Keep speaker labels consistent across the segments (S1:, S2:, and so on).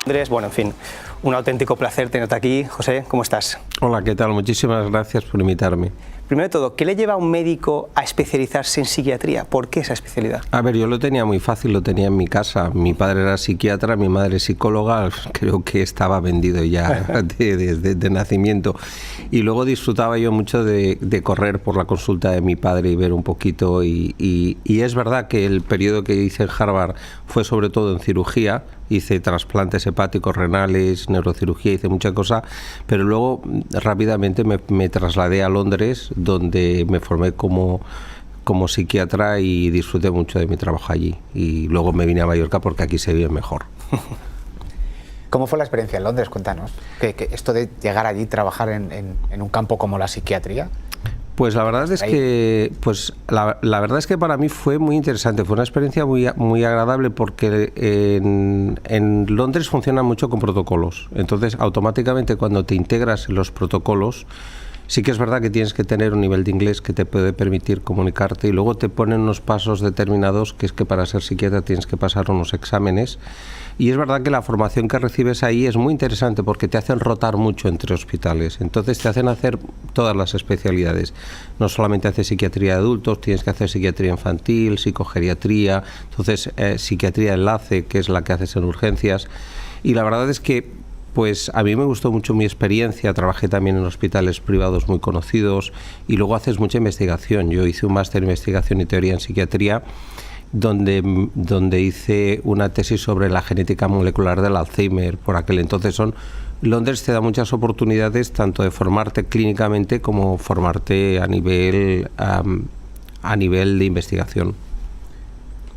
S1: Andrés, bueno, en fin, un auténtico placer tenerte aquí. José, ¿cómo estás?
S2: Hola, ¿qué tal? Muchísimas gracias por invitarme.
S1: Primero de todo, ¿qué le lleva a un médico a especializarse en psiquiatría? ¿Por qué esa especialidad?
S2: A ver, yo lo tenía muy fácil, lo tenía en mi casa. Mi padre era psiquiatra, mi madre psicóloga, creo que estaba vendido ya de nacimiento. Y luego disfrutaba yo mucho de correr por la consulta de mi padre y ver un poquito. Y es verdad que el periodo que hice en Harvard fue sobre todo en cirugía. Hice trasplantes hepáticos, renales, neurocirugía, hice mucha cosa, pero luego rápidamente me trasladé a Londres, donde me formé como psiquiatra y disfruté mucho de mi trabajo allí. Y luego me vine a Mallorca porque aquí se vive mejor.
S3: ¿Cómo fue la experiencia en Londres? Cuéntanos. Que esto de llegar allí y trabajar en un campo como la psiquiatría.
S2: Pues la verdad es que, la verdad es que para mí fue muy interesante, fue una experiencia muy agradable porque en Londres funciona mucho con protocolos, entonces automáticamente cuando te integras en los protocolos, sí que es verdad que tienes que tener un nivel de inglés que te puede permitir comunicarte y luego te ponen unos pasos determinados, que es que para ser psiquiatra tienes que pasar unos exámenes. Y es verdad que la formación que recibes ahí es muy interesante porque te hacen rotar mucho entre hospitales, entonces te hacen hacer todas las especialidades. No solamente haces psiquiatría de adultos, tienes que hacer psiquiatría infantil, psicogeriatría, entonces psiquiatría de enlace, que es la que haces en urgencias. Y la verdad es que pues a mí me gustó mucho mi experiencia, trabajé también en hospitales privados muy conocidos y luego haces mucha investigación. Yo hice un máster en investigación y teoría en psiquiatría donde hice una tesis sobre la genética molecular del Alzheimer. Por aquel entonces Londres te da muchas oportunidades tanto de formarte clínicamente como formarte a nivel de investigación.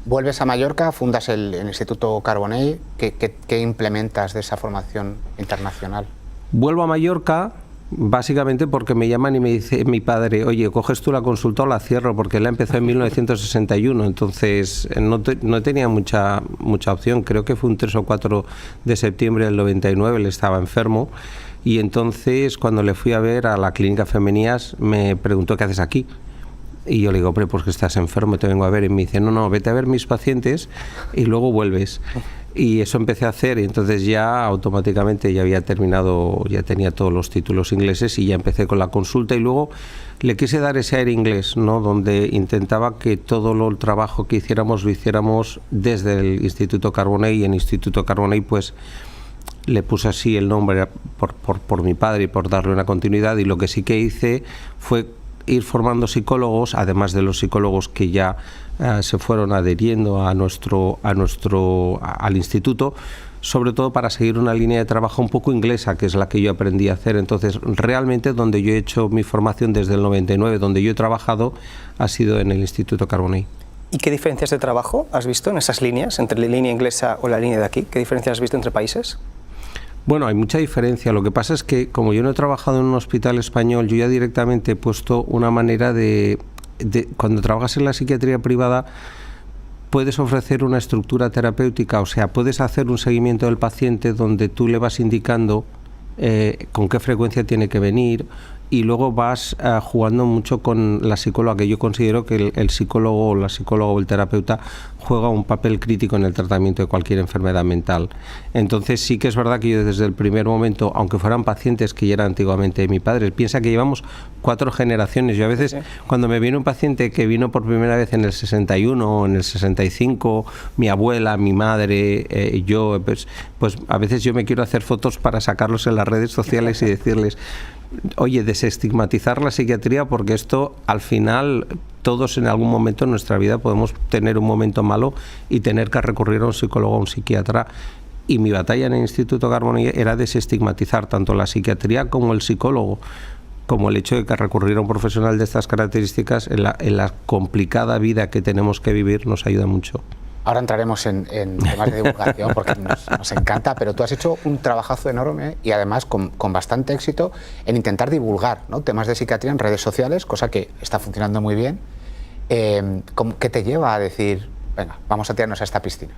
S3: Vuelves a Mallorca, fundas el Instituto Carbonell. ¿Qué implementas de esa formación internacional?
S2: Vuelvo a Mallorca básicamente porque me llaman y me dice mi padre, oye, ¿coges tú la consulta o la cierro? Porque él la empezó en 1961, entonces no tenía mucha opción. Creo que fue un 3 o 4 de septiembre del 99, él estaba enfermo. Y entonces cuando le fui a ver a la clínica Femenías me preguntó, ¿qué haces aquí? Y yo le digo, hombre, pues que estás enfermo, te vengo a ver. Y me dice, no, vete a ver mis pacientes y luego vuelves. Y eso empecé a hacer y entonces ya automáticamente ya había terminado, ya tenía todos los títulos ingleses y ya empecé con la consulta y luego le quise dar ese aire inglés, ¿no? Donde intentaba que todo el trabajo que hiciéramos lo hiciéramos desde el Instituto Carbonell y en Instituto Carbonell pues le puse así el nombre por mi padre y por darle una continuidad y lo que sí que hice fue ir formando psicólogos, además de los psicólogos que ya se fueron adheriendo al instituto, sobre todo para seguir una línea de trabajo un poco inglesa, que es la que yo aprendí a hacer. Entonces, realmente donde yo he hecho mi formación desde el 99, donde yo he trabajado, ha sido en el Instituto Carbonell.
S1: ¿Y qué diferencias de trabajo has visto en esas líneas, entre la línea inglesa o la línea de aquí? ¿Qué diferencias has visto entre países?
S2: Bueno, hay mucha diferencia. Lo que pasa es que como yo no he trabajado en un hospital español, yo ya directamente he puesto una manera de cuando trabajas en la psiquiatría privada puedes ofrecer una estructura terapéutica, o sea, puedes hacer un seguimiento del paciente donde tú le vas indicando con qué frecuencia tiene que venir y luego vas jugando mucho con la psicóloga, que yo considero que el psicólogo o la psicóloga o el terapeuta juega un papel crítico en el tratamiento de cualquier enfermedad mental. Entonces sí que es verdad que yo desde el primer momento, aunque fueran pacientes que ya eran antiguamente de mi padre, piensa que llevamos 4 generaciones. Yo a veces cuando me viene un paciente que vino por primera vez en el 61 o en el 65, mi abuela, mi madre, yo, pues a veces yo me quiero hacer fotos para sacarlos en las redes sociales y decirles, oye, desestigmatizar la psiquiatría porque esto al final todos en algún momento en nuestra vida podemos tener un momento malo y tener que recurrir a un psicólogo o a un psiquiatra. Y mi batalla en el Instituto Carbonell era desestigmatizar tanto la psiquiatría como el psicólogo, como el hecho de que recurrir a un profesional de estas características en la complicada vida que tenemos que vivir nos ayuda mucho.
S3: Ahora entraremos en temas de divulgación porque nos encanta, pero tú has hecho un trabajazo enorme y además con bastante éxito en intentar divulgar, ¿no?, temas de psiquiatría en redes sociales, cosa que está funcionando muy bien. ¿Qué te lleva a decir, venga, vamos a tirarnos a esta piscina?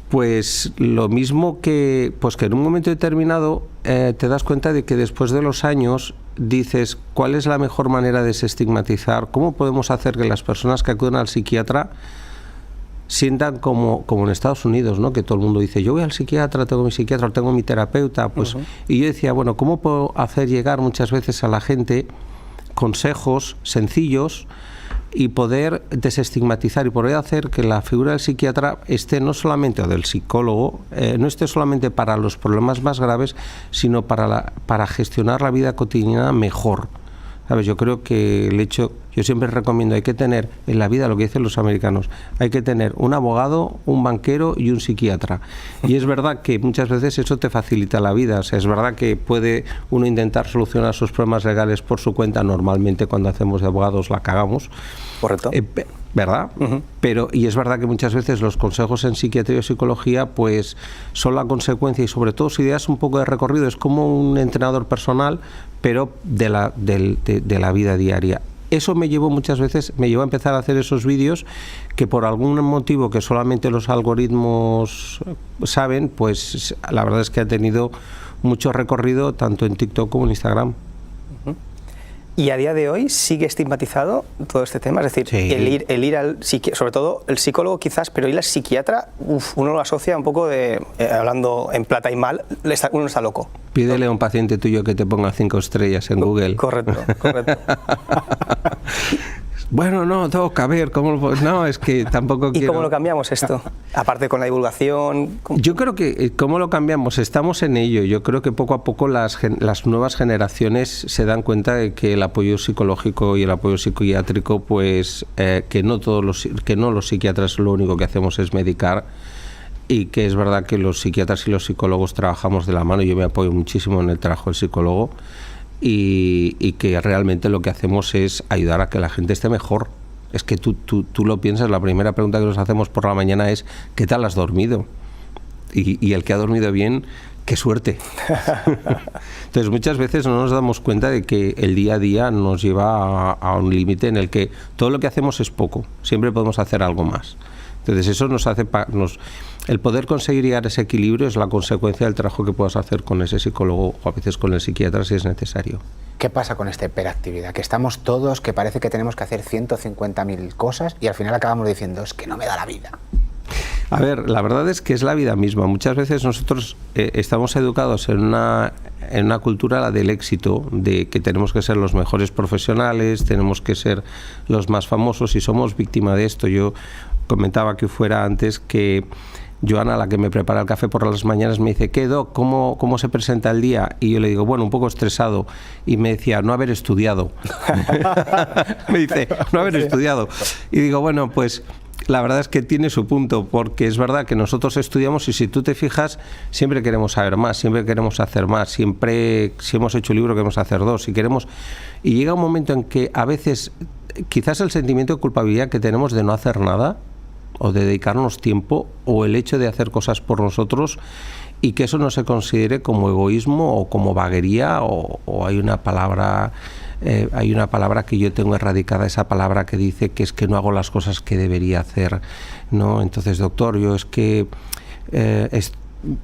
S2: Pues lo mismo que en un momento determinado te das cuenta de que después de los años dices, ¿cuál es la mejor manera de desestigmatizar? ¿Cómo podemos hacer que las personas que acuden al psiquiatra sientan como en Estados Unidos, ¿no? Que todo el mundo dice, yo voy al psiquiatra, tengo mi psiquiatra, tengo mi terapeuta, pues, y yo decía, bueno, ¿cómo puedo hacer llegar muchas veces a la gente consejos sencillos y poder desestigmatizar y poder hacer que la figura del psiquiatra esté no solamente, o del psicólogo, no esté solamente para los problemas más graves, sino para gestionar la vida cotidiana mejor? ¿Sabes? Yo creo que el hecho, yo siempre recomiendo, hay que tener en la vida, lo que dicen los americanos, hay que tener un abogado, un banquero y un psiquiatra. Y es verdad que muchas veces eso te facilita la vida. O sea, es verdad que puede uno intentar solucionar sus problemas legales por su cuenta. Normalmente cuando hacemos de abogados la cagamos.
S1: Correcto.
S2: ¿Verdad? Pero, y es verdad que muchas veces los consejos en psiquiatría o psicología pues son la consecuencia, y sobre todo si das un poco de recorrido, es como un entrenador personal, pero de la vida diaria. Eso me llevó muchas veces, a empezar a hacer esos vídeos que por algún motivo que solamente los algoritmos saben, pues la verdad es que ha tenido mucho recorrido tanto en TikTok como en Instagram.
S1: ¿Y a día de hoy sigue estigmatizado todo este tema? Es decir,
S2: sí.
S1: el ir al psiquiatra, sobre todo el psicólogo quizás, pero ir al psiquiatra, uno lo asocia un poco de, hablando en plata y mal, uno está loco.
S2: Pídele a un paciente tuyo que te ponga 5 estrellas en Google.
S1: Correcto.
S2: Bueno, no, toca ver cómo... No, es que tampoco quiero...
S1: ¿Y cómo lo cambiamos esto? Aparte con la divulgación...
S2: Yo creo que, ¿cómo lo cambiamos? Estamos en ello. Yo creo que poco a poco las nuevas generaciones se dan cuenta de que el apoyo psicológico y el apoyo psiquiátrico, pues que no los psiquiatras lo único que hacemos es medicar, y que es verdad que los psiquiatras y los psicólogos trabajamos de la mano. Yo me apoyo muchísimo en el trabajo del psicólogo. Y que realmente lo que hacemos es ayudar a que la gente esté mejor. Es que tú lo piensas, la primera pregunta que nos hacemos por la mañana es ¿qué tal has dormido? Y el que ha dormido bien, ¡qué suerte! Entonces muchas veces no nos damos cuenta de que el día a día nos lleva a un límite en el que todo lo que hacemos es poco, siempre podemos hacer algo más. Entonces eso nos hace... El poder conseguir llegar a ese equilibrio es la consecuencia del trabajo que puedas hacer con ese psicólogo o a veces con el psiquiatra si es necesario.
S3: ¿Qué pasa con esta hiperactividad? Que estamos todos, que parece que tenemos que hacer 150.000 cosas y al final acabamos diciendo, es que no me da la vida.
S2: A ver, la verdad es que es la vida misma. Muchas veces nosotros estamos educados en una cultura del éxito, de que tenemos que ser los mejores profesionales, tenemos que ser los más famosos y somos víctima de esto. Yo comentaba que fuera antes que Joana, la que me prepara el café por las mañanas, me dice, ¿qué, Doc? ¿Cómo se presenta el día? Y yo le digo, bueno, un poco estresado. Y me decía, no haber estudiado. Me dice, no haber estudiado. Y digo, bueno, pues la verdad es que tiene su punto, porque es verdad que nosotros estudiamos y si tú te fijas, siempre queremos saber más, siempre queremos hacer más, siempre, si hemos hecho un libro, queremos hacer 2, si queremos... Y llega un momento en que a veces, quizás el sentimiento de culpabilidad que tenemos de no hacer nada, o de dedicarnos tiempo, o el hecho de hacer cosas por nosotros, y que eso no se considere como egoísmo o como vaguería, o hay una palabra que yo tengo erradicada, esa palabra que dice que es que no hago las cosas que debería hacer, ¿no? Entonces, doctor, yo es que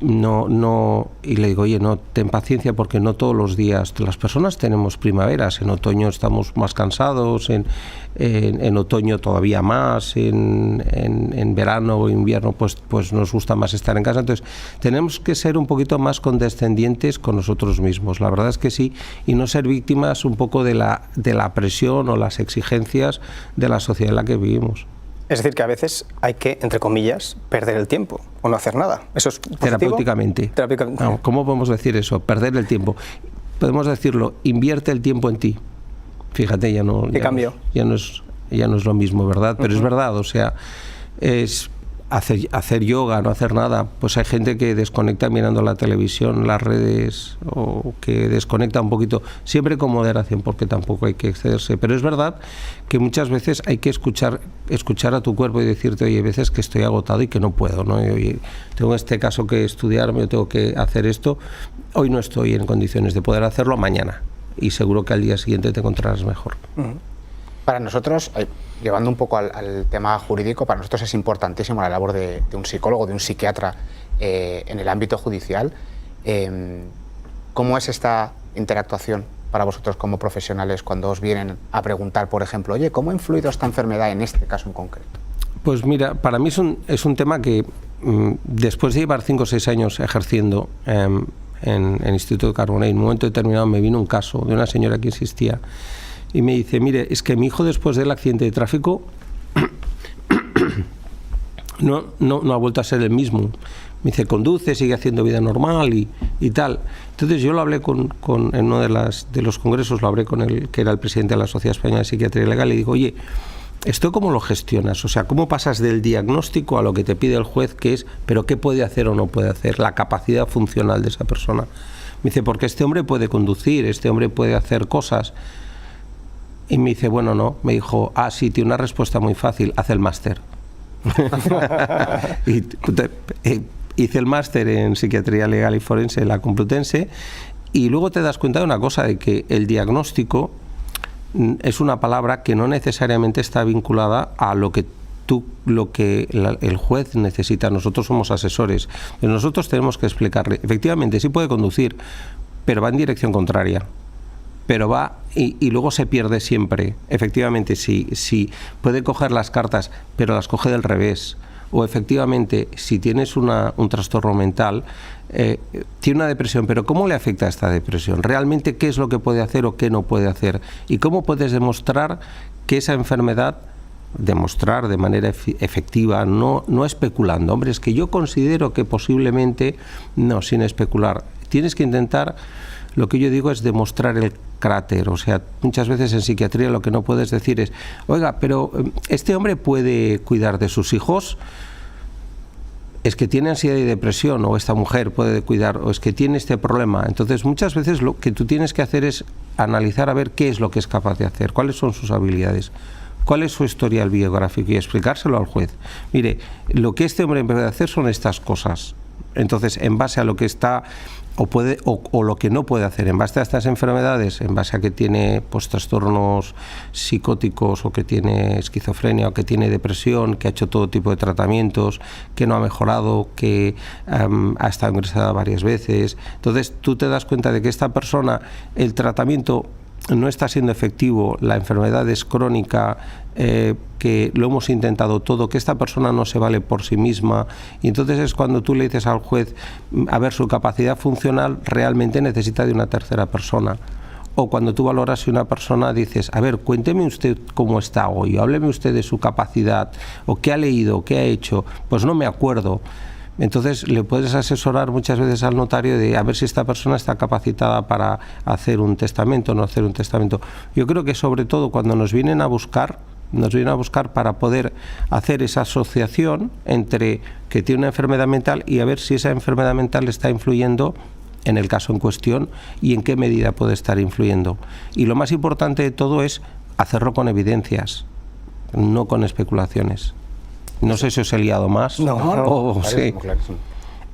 S2: no, y le digo, oye, no, ten paciencia porque no todos los días, las personas tenemos primaveras, en otoño estamos más cansados, en otoño todavía más, en verano o invierno pues nos gusta más estar en casa. Entonces tenemos que ser un poquito más condescendientes con nosotros mismos, la verdad es que sí, y no ser víctimas un poco de la presión o las exigencias de la sociedad en la que vivimos.
S1: Es decir, que a veces hay que, entre comillas, perder el tiempo o no hacer nada. ¿Eso es positivo?
S2: Terapéuticamente. No, ¿cómo podemos decir eso? Perder el tiempo. Podemos decirlo, invierte el tiempo en ti. Fíjate, ya no es lo mismo, ¿verdad? Pero es verdad, o sea, es hacer yoga, no hacer nada. Pues hay gente que desconecta mirando la televisión, las redes, o que desconecta un poquito, siempre con moderación, porque tampoco hay que excederse. Pero es verdad que muchas veces hay que escuchar a tu cuerpo y decirte, oye, hay veces que estoy agotado y que no puedo, ¿no? Y, oye, tengo en este caso que estudiarme, tengo que hacer esto, hoy no estoy en condiciones de poder hacerlo, mañana. Y seguro que al día siguiente te encontrarás mejor.
S3: Para nosotros, llevando un poco al tema jurídico, para nosotros es importantísimo la labor de un psicólogo, de un psiquiatra en el ámbito judicial. ¿Cómo es esta interactuación para vosotros como profesionales cuando os vienen a preguntar, por ejemplo, oye, ¿cómo ha influido esta enfermedad en este caso en concreto?
S2: Pues mira, para mí es un tema que después de llevar 5 o 6 años ejerciendo en Instituto de Carbonell, en un momento determinado me vino un caso de una señora que insistía y me dice, mire, es que mi hijo después del accidente de tráfico no ha vuelto a ser el mismo. Me dice, conduce, sigue haciendo vida normal y tal. Entonces yo lo hablé en uno de los congresos, lo hablé con el que era el presidente de la Sociedad Española de Psiquiatría Legal y digo, oye, ¿esto cómo lo gestionas? O sea, ¿cómo pasas del diagnóstico a lo que te pide el juez, que es, pero qué puede hacer o no puede hacer, la capacidad funcional de esa persona? Me dice, porque este hombre puede conducir, este hombre puede hacer cosas. Y me dice, bueno, no. Me dijo, sí, tiene una respuesta muy fácil, haz el máster. Hice el máster en Psiquiatría Legal y Forense en la Complutense y luego te das cuenta de una cosa, de que el diagnóstico es una palabra que no necesariamente está vinculada a lo que el juez necesita. Nosotros somos asesores, pero nosotros tenemos que explicarle, efectivamente sí puede conducir, pero va en dirección contraria. Pero va y luego se pierde siempre. Efectivamente, sí puede coger las cartas, pero las coge del revés. O efectivamente, si tienes un trastorno mental, tiene una depresión, pero ¿cómo le afecta esta depresión? ¿Realmente qué es lo que puede hacer o qué no puede hacer? ¿Y cómo puedes demostrar que esa enfermedad, demostrar de manera efectiva, no especulando? Hombre, es que yo considero que posiblemente, no, sin especular. Tienes que intentar, lo que yo digo es demostrar el carácter. O sea, muchas veces en psiquiatría lo que no puedes decir es, oiga, pero este hombre puede cuidar de sus hijos, es que tiene ansiedad y depresión, o esta mujer puede cuidar, o es que tiene este problema. Entonces muchas veces lo que tú tienes que hacer es analizar a ver qué es lo que es capaz de hacer, cuáles son sus habilidades, cuál es su historial biográfico y explicárselo al juez. Mire, lo que este hombre puede hacer son estas cosas. Entonces, en base a lo que está o puede o lo que no puede hacer, en base a estas enfermedades, en base a que tiene pues trastornos psicóticos o que tiene esquizofrenia o que tiene depresión, que ha hecho todo tipo de tratamientos, que no ha mejorado, que ha estado ingresada varias veces. Entonces, tú te das cuenta de que esta persona, el tratamiento no está siendo efectivo, la enfermedad es crónica, que lo hemos intentado todo, que esta persona no se vale por sí misma, y entonces es cuando tú le dices al juez, a ver, su capacidad funcional realmente necesita de una tercera persona. O cuando tú valoras si una persona dices, a ver, cuénteme usted cómo está hoy, hábleme usted de su capacidad, o qué ha leído, qué ha hecho, pues no me acuerdo. Entonces le puedes asesorar muchas veces al notario de a ver si esta persona está capacitada para hacer un testamento o no hacer un testamento. Yo creo que sobre todo cuando nos vienen a buscar para poder hacer esa asociación entre que tiene una enfermedad mental y a ver si esa enfermedad mental está influyendo en el caso en cuestión y en qué medida puede estar influyendo. Y lo más importante de todo es hacerlo con evidencias, no con especulaciones. No sé si os he liado más.
S1: No.
S2: Sí.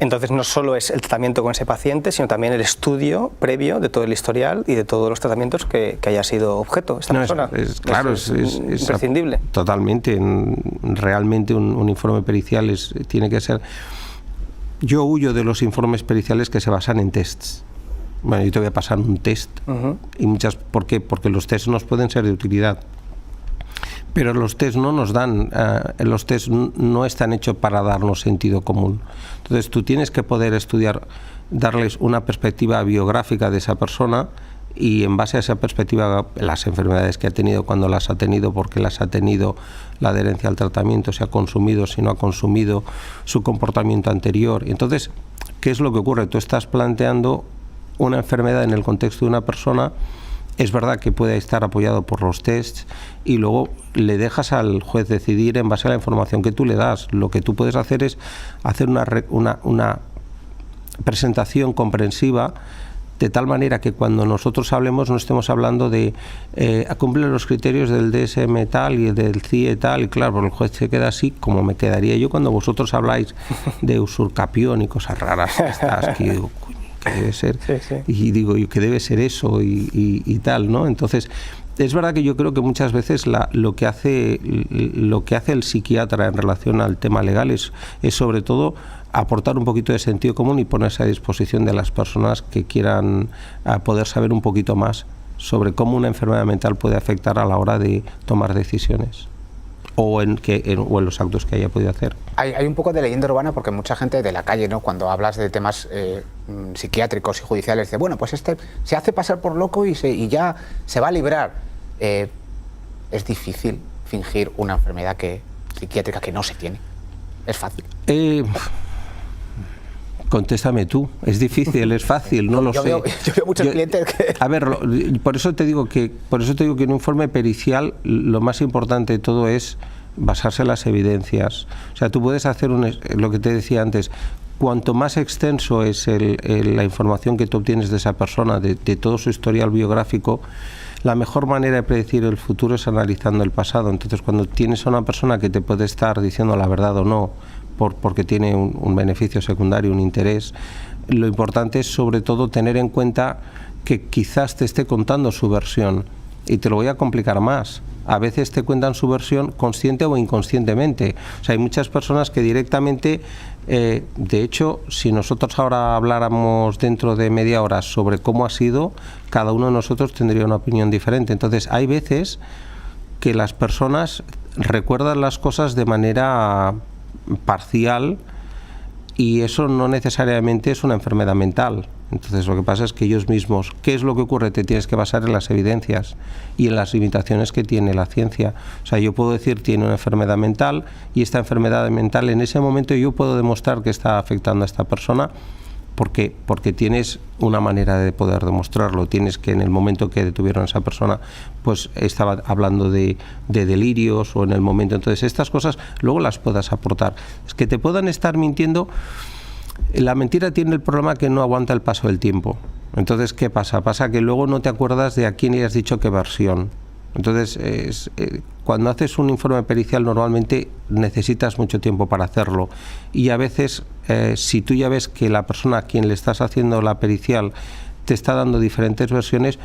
S1: Entonces no solo es el tratamiento con ese paciente, sino también el estudio previo de todo el historial y de todos los tratamientos que haya sido objeto esta persona.
S2: Claro,
S1: es imprescindible.
S2: Totalmente. Realmente un informe pericial tiene que ser... Yo huyo de los informes periciales que se basan en tests. Bueno, yo te voy a pasar un test. Y ¿por qué? Porque los tests nos pueden ser de utilidad. Pero los test no nos dan, los test no están hechos para darnos sentido común. Entonces tú tienes que poder estudiar, darles una perspectiva biográfica de esa persona y en base a esa perspectiva, las enfermedades que ha tenido, cuando las ha tenido, por qué las ha tenido, la adherencia al tratamiento, si ha consumido, si no ha consumido, su comportamiento anterior. Entonces, ¿qué es lo que ocurre? Tú estás planteando una enfermedad en el contexto de una persona. Es verdad que puede estar apoyado por los tests y luego le dejas al juez decidir en base a la información que tú le das. Lo que tú puedes hacer es hacer una presentación comprensiva de tal manera que cuando nosotros hablemos no estemos hablando de cumple los criterios del DSM tal y del CIE tal, y claro, el juez se queda así como me quedaría yo cuando vosotros habláis de usurcación y cosas raras que digo, debe ser, y digo que debe ser eso y tal, ¿no? Entonces es verdad que yo creo que muchas veces lo que hace el psiquiatra en relación al tema legal es sobre todo aportar un poquito de sentido común y ponerse a disposición de las personas que quieran poder saber un poquito más sobre cómo una enfermedad mental puede afectar a la hora de tomar decisiones. o en los actos que haya podido hacer.
S3: Hay un poco de leyenda urbana porque mucha gente de la calle, ¿no?, cuando hablas de temas psiquiátricos y judiciales, dice, bueno, pues este se hace pasar por loco y ya se va a librar. Es difícil fingir una enfermedad psiquiátrica que no se tiene. Es fácil.
S2: Contéstame tú, es difícil, es fácil, no lo sé.
S3: Yo veo muchos clientes que...
S2: A ver, por eso te digo que en un informe pericial lo más importante de todo es basarse en las evidencias. O sea, tú puedes hacer lo que te decía antes, cuanto más extenso es la información que tú obtienes de esa persona, de todo su historial biográfico, la mejor manera de predecir el futuro es analizando el pasado. Entonces, cuando tienes a una persona que te puede estar diciendo la verdad o no, porque tiene un beneficio secundario, un interés, lo importante es sobre todo tener en cuenta que quizás te esté contando su versión. Y te lo voy a complicar más. A veces te cuentan su versión consciente o inconscientemente. O sea, hay muchas personas que directamente, de hecho, si nosotros ahora habláramos dentro de media hora sobre cómo ha sido, cada uno de nosotros tendría una opinión diferente. Entonces, hay veces que las personas recuerdan las cosas de manera parcial y eso no necesariamente es una enfermedad mental. Entonces lo que pasa es que ellos mismos, ¿qué es lo que ocurre? Te tienes que basar en las evidencias y en las limitaciones que tiene la ciencia. O sea, yo puedo decir tiene una enfermedad mental y esta enfermedad mental en ese momento yo puedo demostrar que está afectando a esta persona porque tienes una manera de poder demostrarlo. Tienes que en el momento que detuvieron a esa persona pues estaba hablando de delirios o en el momento. Entonces estas cosas luego las puedas aportar. Es que te puedan estar mintiendo. La mentira tiene el problema que no aguanta el paso del tiempo. Entonces, ¿qué pasa? Pasa que luego no te acuerdas de a quién le has dicho qué versión. Entonces, cuando haces un informe pericial normalmente necesitas mucho tiempo para hacerlo. Y a veces, si tú ya ves que la persona a quien le estás haciendo la pericial te está dando diferentes versiones,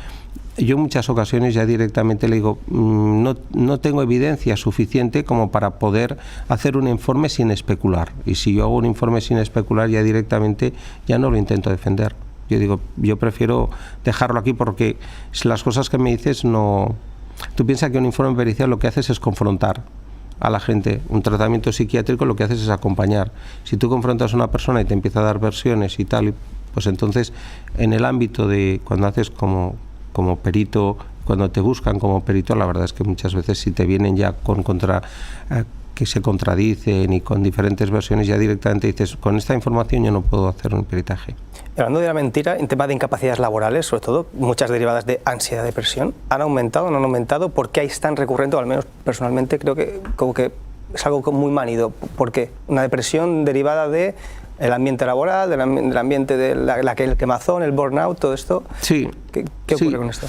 S2: yo en muchas ocasiones ya directamente le digo, no tengo evidencia suficiente como para poder hacer un informe sin especular. Y si yo hago un informe sin especular, ya directamente ya no lo intento defender. Yo digo, yo prefiero dejarlo aquí porque las cosas que me dices no... Tú piensas que un informe pericial lo que haces es confrontar a la gente. Un tratamiento psiquiátrico lo que haces es acompañar. Si tú confrontas a una persona y te empieza a dar versiones y tal, pues entonces en el ámbito de cuando haces como perito, cuando te buscan como perito, la verdad es que muchas veces si te vienen ya que se contradicen y con diferentes versiones, ya directamente dices, con esta información yo no puedo hacer un peritaje.
S1: Hablando de la mentira, en tema de incapacidades laborales, sobre todo, muchas derivadas de ansiedad, depresión, ¿han aumentado o no han aumentado? ¿Por qué es tan recurrente? O al menos personalmente creo que como que es algo muy manido. ¿Por qué? Una depresión derivada de el ambiente laboral, del ambiente el quemazón, el burnout, todo esto.
S2: Sí.
S1: ¿Qué ocurre con esto?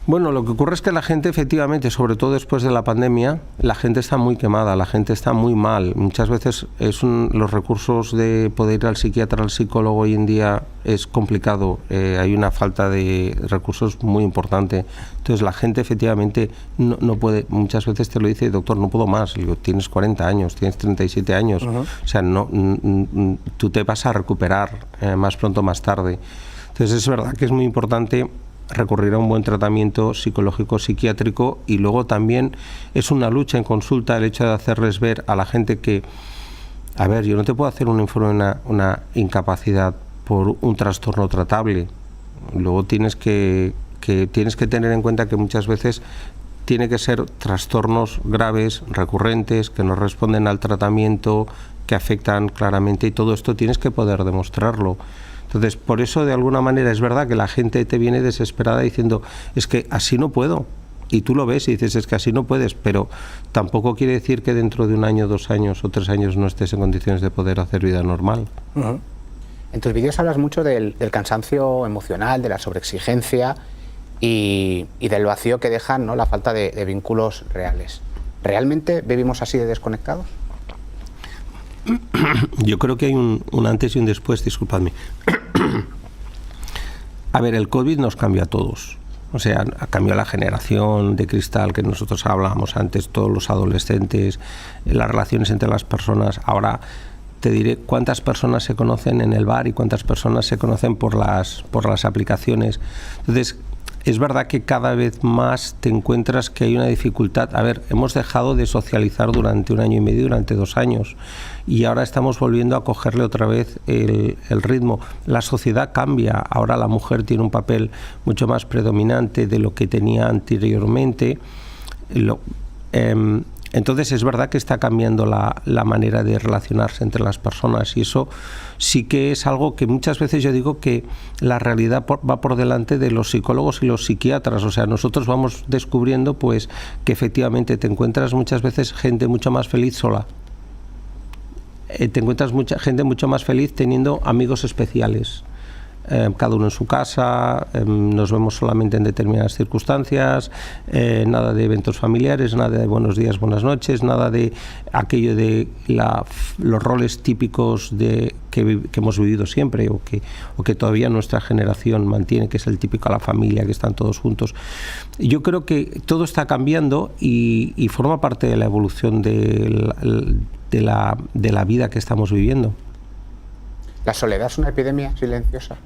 S2: Bueno, lo que ocurre es que la gente efectivamente, sobre todo después de la pandemia, la gente está muy quemada, la gente está muy mal. Muchas veces los recursos de poder ir al psiquiatra, al psicólogo hoy en día es complicado. Hay una falta de recursos muy importante. Entonces la gente efectivamente no puede, muchas veces te lo dice, doctor, no puedo más. Le digo, tienes 40 años, tienes 37 años. O sea, tú te vas a recuperar más pronto o más tarde. Entonces es verdad que es muy importante recurrir a un buen tratamiento psicológico psiquiátrico y luego también es una lucha en consulta el hecho de hacerles ver a la gente que, a ver, yo no te puedo hacer un informe una incapacidad por un trastorno tratable. Luego tienes que tener en cuenta que muchas veces tiene que ser trastornos graves, recurrentes, que no responden al tratamiento, que afectan claramente y todo esto tienes que poder demostrarlo. Entonces, por eso, de alguna manera, es verdad que la gente te viene desesperada diciendo, es que así no puedo. Y tú lo ves y dices, es que así no puedes, pero tampoco quiere decir que dentro de 1 año, 2 años o 3 años no estés en condiciones de poder hacer vida normal.
S3: En tus vídeos hablas mucho del cansancio emocional, de la sobreexigencia y del vacío que dejan, ¿no?, la falta de vínculos reales. ¿Realmente vivimos así de desconectados?
S2: Yo creo que hay un antes y un después, disculpadme. A ver, el COVID nos cambió a todos. O sea, cambió la generación de cristal que nosotros hablábamos antes, todos los adolescentes, las relaciones entre las personas. Ahora te diré cuántas personas se conocen en el bar y cuántas personas se conocen por las aplicaciones. Entonces, es verdad que cada vez más te encuentras que hay una dificultad. A ver, hemos dejado de socializar durante 1 año y medio, durante 2 años, y ahora estamos volviendo a cogerle otra vez el ritmo. La sociedad cambia, ahora la mujer tiene un papel mucho más predominante de lo que tenía anteriormente. Entonces es verdad que está cambiando la manera de relacionarse entre las personas, y eso sí que es algo que muchas veces yo digo que la realidad va por delante de los psicólogos y los psiquiatras. O sea, nosotros vamos descubriendo pues que efectivamente te encuentras muchas veces gente mucho más feliz sola. Te encuentras mucha gente mucho más feliz teniendo amigos especiales. Cada uno en su casa, nos vemos solamente en determinadas circunstancias, nada de eventos familiares, nada de buenos días, buenas noches, nada de aquello de los roles típicos que hemos vivido siempre o que todavía nuestra generación mantiene, que es el típico a la familia, que están todos juntos. Yo creo que todo está cambiando y forma parte de la evolución de la vida que estamos viviendo.
S3: ¿La soledad es una epidemia silenciosa?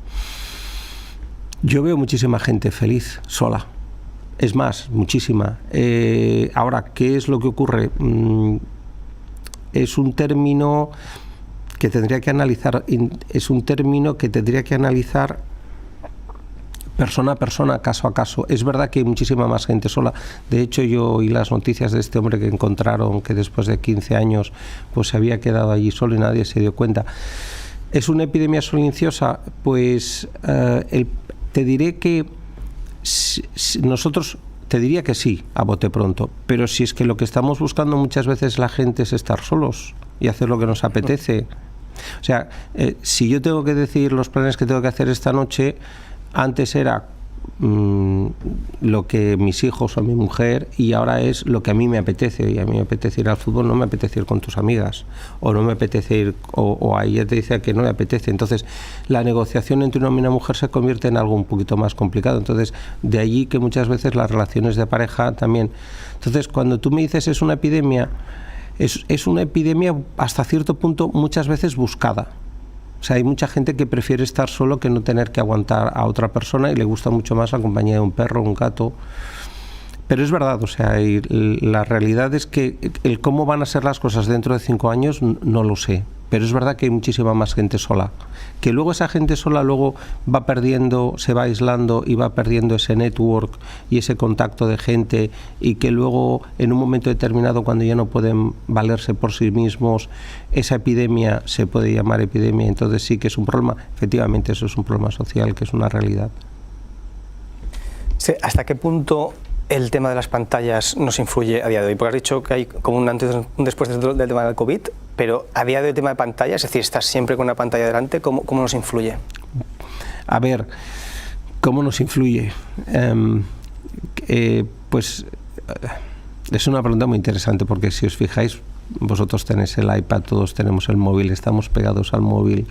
S2: Yo veo muchísima gente feliz, sola. Es más, muchísima. Ahora, ¿qué es lo que ocurre? Es un término que tendría que analizar, persona a persona, caso a caso. Es verdad que hay muchísima más gente sola. De hecho, yo oí las noticias de este hombre que encontraron, que después de 15 años pues se había quedado allí solo y nadie se dio cuenta. ¿Es una epidemia silenciosa? Pues te diré que te diría que sí, a bote pronto, pero si es que lo que estamos buscando muchas veces la gente es estar solos y hacer lo que nos apetece. O sea, si yo tengo que decir los planes que tengo que hacer esta noche, antes era lo que mis hijos o mi mujer, y ahora es lo que a mí me apetece. Y a mí me apetece ir al fútbol, no me apetece ir con tus amigas, o no me apetece ir, o a ella te dice que no le apetece. Entonces la negociación entre un hombre y una mujer se convierte en algo un poquito más complicado. Entonces de allí que muchas veces las relaciones de pareja también. Entonces cuando tú me dices es una epidemia, es una epidemia hasta cierto punto muchas veces buscada. O sea, hay mucha gente que prefiere estar solo que no tener que aguantar a otra persona, y le gusta mucho más la compañía de un perro, un gato. Pero es verdad, o sea, la realidad es que el cómo van a ser las cosas dentro de 5 años no lo sé. Pero es verdad que hay muchísima más gente sola. Que luego esa gente sola luego va perdiendo, se va aislando y va perdiendo ese network y ese contacto de gente, y que luego en un momento determinado, cuando ya no pueden valerse por sí mismos, esa epidemia se puede llamar epidemia. Entonces sí que es un problema. Efectivamente, eso es un problema social, que es una realidad.
S1: Sí, ¿hasta qué punto el tema de las pantallas nos influye a día de hoy? Porque has dicho que hay como un antes y un después del tema del COVID, pero a día de hoy el tema de pantallas, es decir, estás siempre con una pantalla delante, ¿cómo nos influye?
S2: A ver, ¿cómo nos influye? Pues es una pregunta muy interesante, porque si os fijáis, vosotros tenéis el iPad, todos tenemos el móvil, estamos pegados al móvil.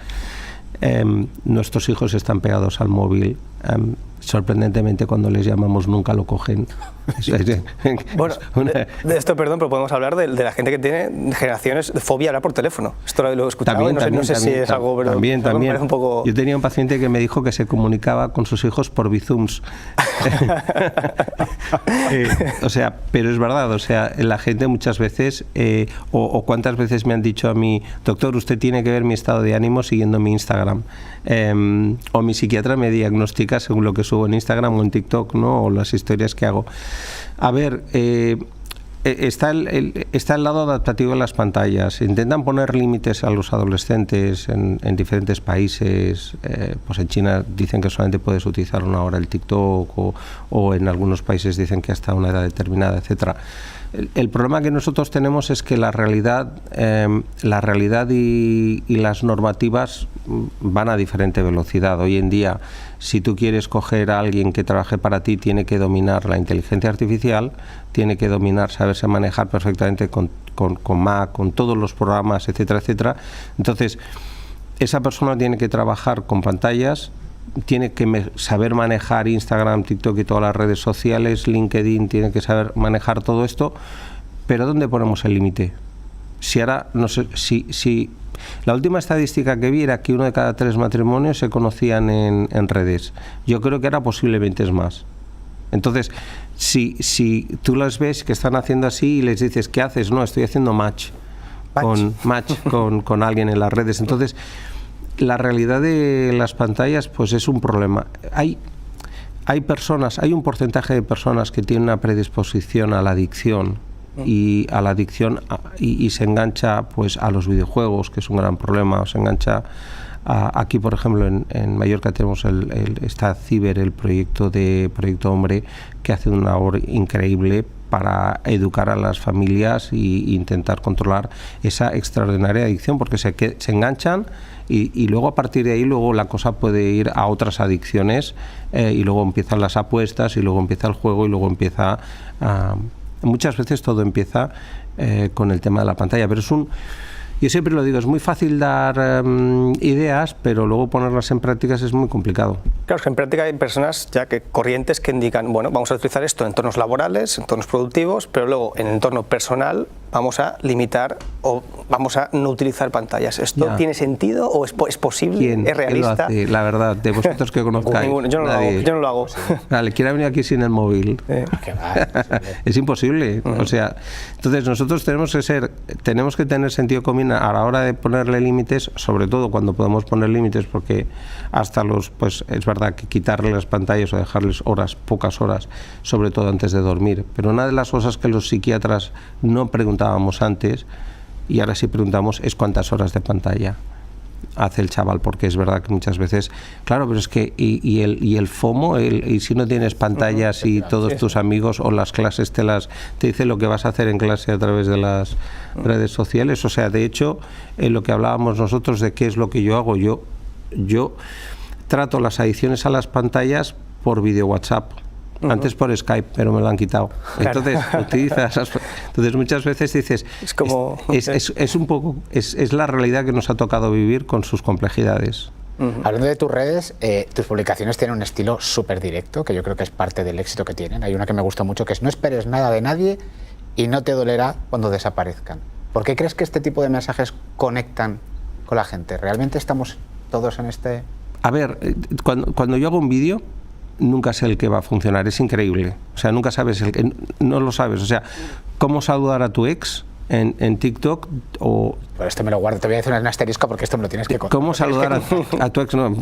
S2: Nuestros hijos están pegados al móvil. Sorprendentemente, cuando les llamamos nunca lo cogen.
S1: Bueno, de esto, perdón, pero podemos hablar de la gente que tiene generaciones de fobia a hablar por teléfono. Esto lo he escuchado, también, no sé si es algo, pero
S2: también.
S1: Me parece un poco...
S2: Yo tenía un paciente que me dijo que se comunicaba con sus hijos por bizooms. O sea, pero es verdad, o sea, la gente muchas veces, o cuántas veces me han dicho a mí, doctor, usted tiene que ver mi estado de ánimo siguiendo mi Instagram. O mi psiquiatra me diagnostica según lo que subo en Instagram o en TikTok, ¿no? O las historias que hago. A ver, está el lado adaptativo de las pantallas. Intentan poner límites a los adolescentes en diferentes países. Pues en China dicen que solamente puedes utilizar 1 hora el TikTok, o en algunos países dicen que hasta una edad determinada, etcétera. El problema que nosotros tenemos es que la realidad y las normativas van a diferente velocidad. Hoy en día, si tú quieres coger a alguien que trabaje para ti, tiene que dominar la inteligencia artificial, tiene que saberse manejar perfectamente con Mac, con todos los programas, etcétera, etcétera. Entonces, esa persona tiene que trabajar con pantallas, tiene que saber manejar Instagram, TikTok y todas las redes sociales, LinkedIn, tiene que saber manejar todo esto, pero ¿dónde ponemos el límite? Si ahora, no sé, si la última estadística que vi era que 1 de cada 3 matrimonios se conocían en redes. Yo creo que ahora posiblemente es más. Entonces, si tú las ves que están haciendo así y les dices, ¿qué haces? No, estoy haciendo match con alguien en las redes. Entonces, la realidad de las pantallas pues es un problema. Hay un porcentaje de personas que tienen una predisposición a la adicción y se engancha pues a los videojuegos, que es un gran problema, o se engancha aquí, por ejemplo, en Mallorca tenemos está Ciber, el Proyecto Hombre, que hace una labor increíble para educar a las familias e intentar controlar esa extraordinaria adicción, porque se enganchan y luego a partir de ahí luego la cosa puede ir a otras adicciones y luego empiezan las apuestas y luego empieza el juego y luego empieza muchas veces todo empieza con el tema de la pantalla, pero yo siempre lo digo, es muy fácil dar ideas, pero luego ponerlas en prácticas es muy complicado.
S1: Claro, es que en práctica hay personas ya corrientes que indican, bueno, vamos a utilizar esto en entornos laborales, entornos productivos, pero luego en el entorno personal vamos a limitar o vamos a no utilizar pantallas. ¿Esto tiene sentido o es posible? ¿Es realista?
S2: ¿Quién lo hace? La verdad, de vosotros que conozcáis.
S1: Ninguno. Yo no lo hago.
S2: Vale, quiere venir aquí sin el móvil. Es imposible. O sea, entonces nosotros tenemos que tener sentido común a la hora de ponerle límites, sobre todo cuando podemos poner límites, porque hasta pues es verdad que quitarle las pantallas o dejarles pocas horas, sobre todo antes de dormir. Pero una de las cosas que los psiquiatras no preguntábamos antes, y ahora sí preguntamos, es cuántas horas de pantalla hace el chaval, porque es verdad que muchas veces, claro, pero es que y el FOMO, y si no tienes pantallas y todos tus amigos o las clases te dicen lo que vas a hacer en clase a través de las redes sociales. O sea, de hecho, en lo que hablábamos nosotros de qué es lo que yo hago, yo trato las adicciones a las pantallas por video WhatsApp. Antes por Skype, pero me lo han quitado. Entonces, entonces muchas veces dices,
S1: es como
S2: es un poco, es la realidad que nos ha tocado vivir con sus complejidades.
S3: Hablando de tus redes, tus publicaciones tienen un estilo súper directo, que yo creo que es parte del éxito que tienen. Hay una que me gustó mucho, que es: no esperes nada de nadie y no te dolerá cuando desaparezcan. ¿Por qué crees que este tipo de mensajes conectan con la gente? ¿Realmente estamos todos en este...?
S2: A ver, cuando yo hago un vídeo, nunca sé el que va a funcionar, es increíble. O sea, nunca sabes no lo sabes. O sea, cómo saludar a tu ex en TikTok o...
S3: Pues esto me lo guardo, te voy a decir un asterisco porque esto me lo tienes que contar.
S2: ¿Cómo saludar a tu ex? No.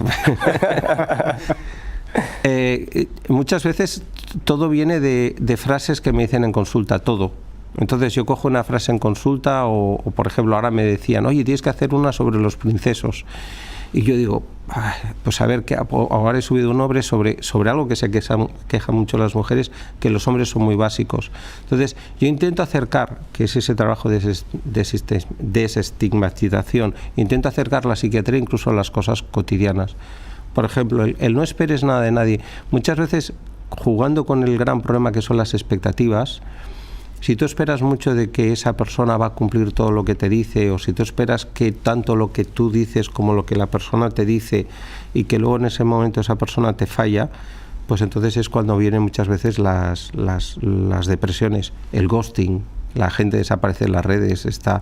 S2: Muchas veces todo viene de frases que me dicen en consulta, todo. Entonces yo cojo una frase en consulta o por ejemplo, ahora me decían, oye, tienes que hacer una sobre los princesos. Y yo digo, pues a ver, ahora he subido un nombre sobre algo que se quejan mucho las mujeres, que los hombres son muy básicos. Entonces, yo intento acercar, que es ese trabajo de desestigmatización, intento acercar la psiquiatría incluso a las cosas cotidianas. Por ejemplo, el no esperes nada de nadie. Muchas veces, jugando con el gran problema que son las expectativas, si tú esperas mucho de que esa persona va a cumplir todo lo que te dice, o si tú esperas que tanto lo que tú dices como lo que la persona te dice y que luego en ese momento esa persona te falla, pues entonces es cuando vienen muchas veces las depresiones, el ghosting. La gente desaparece en las redes, está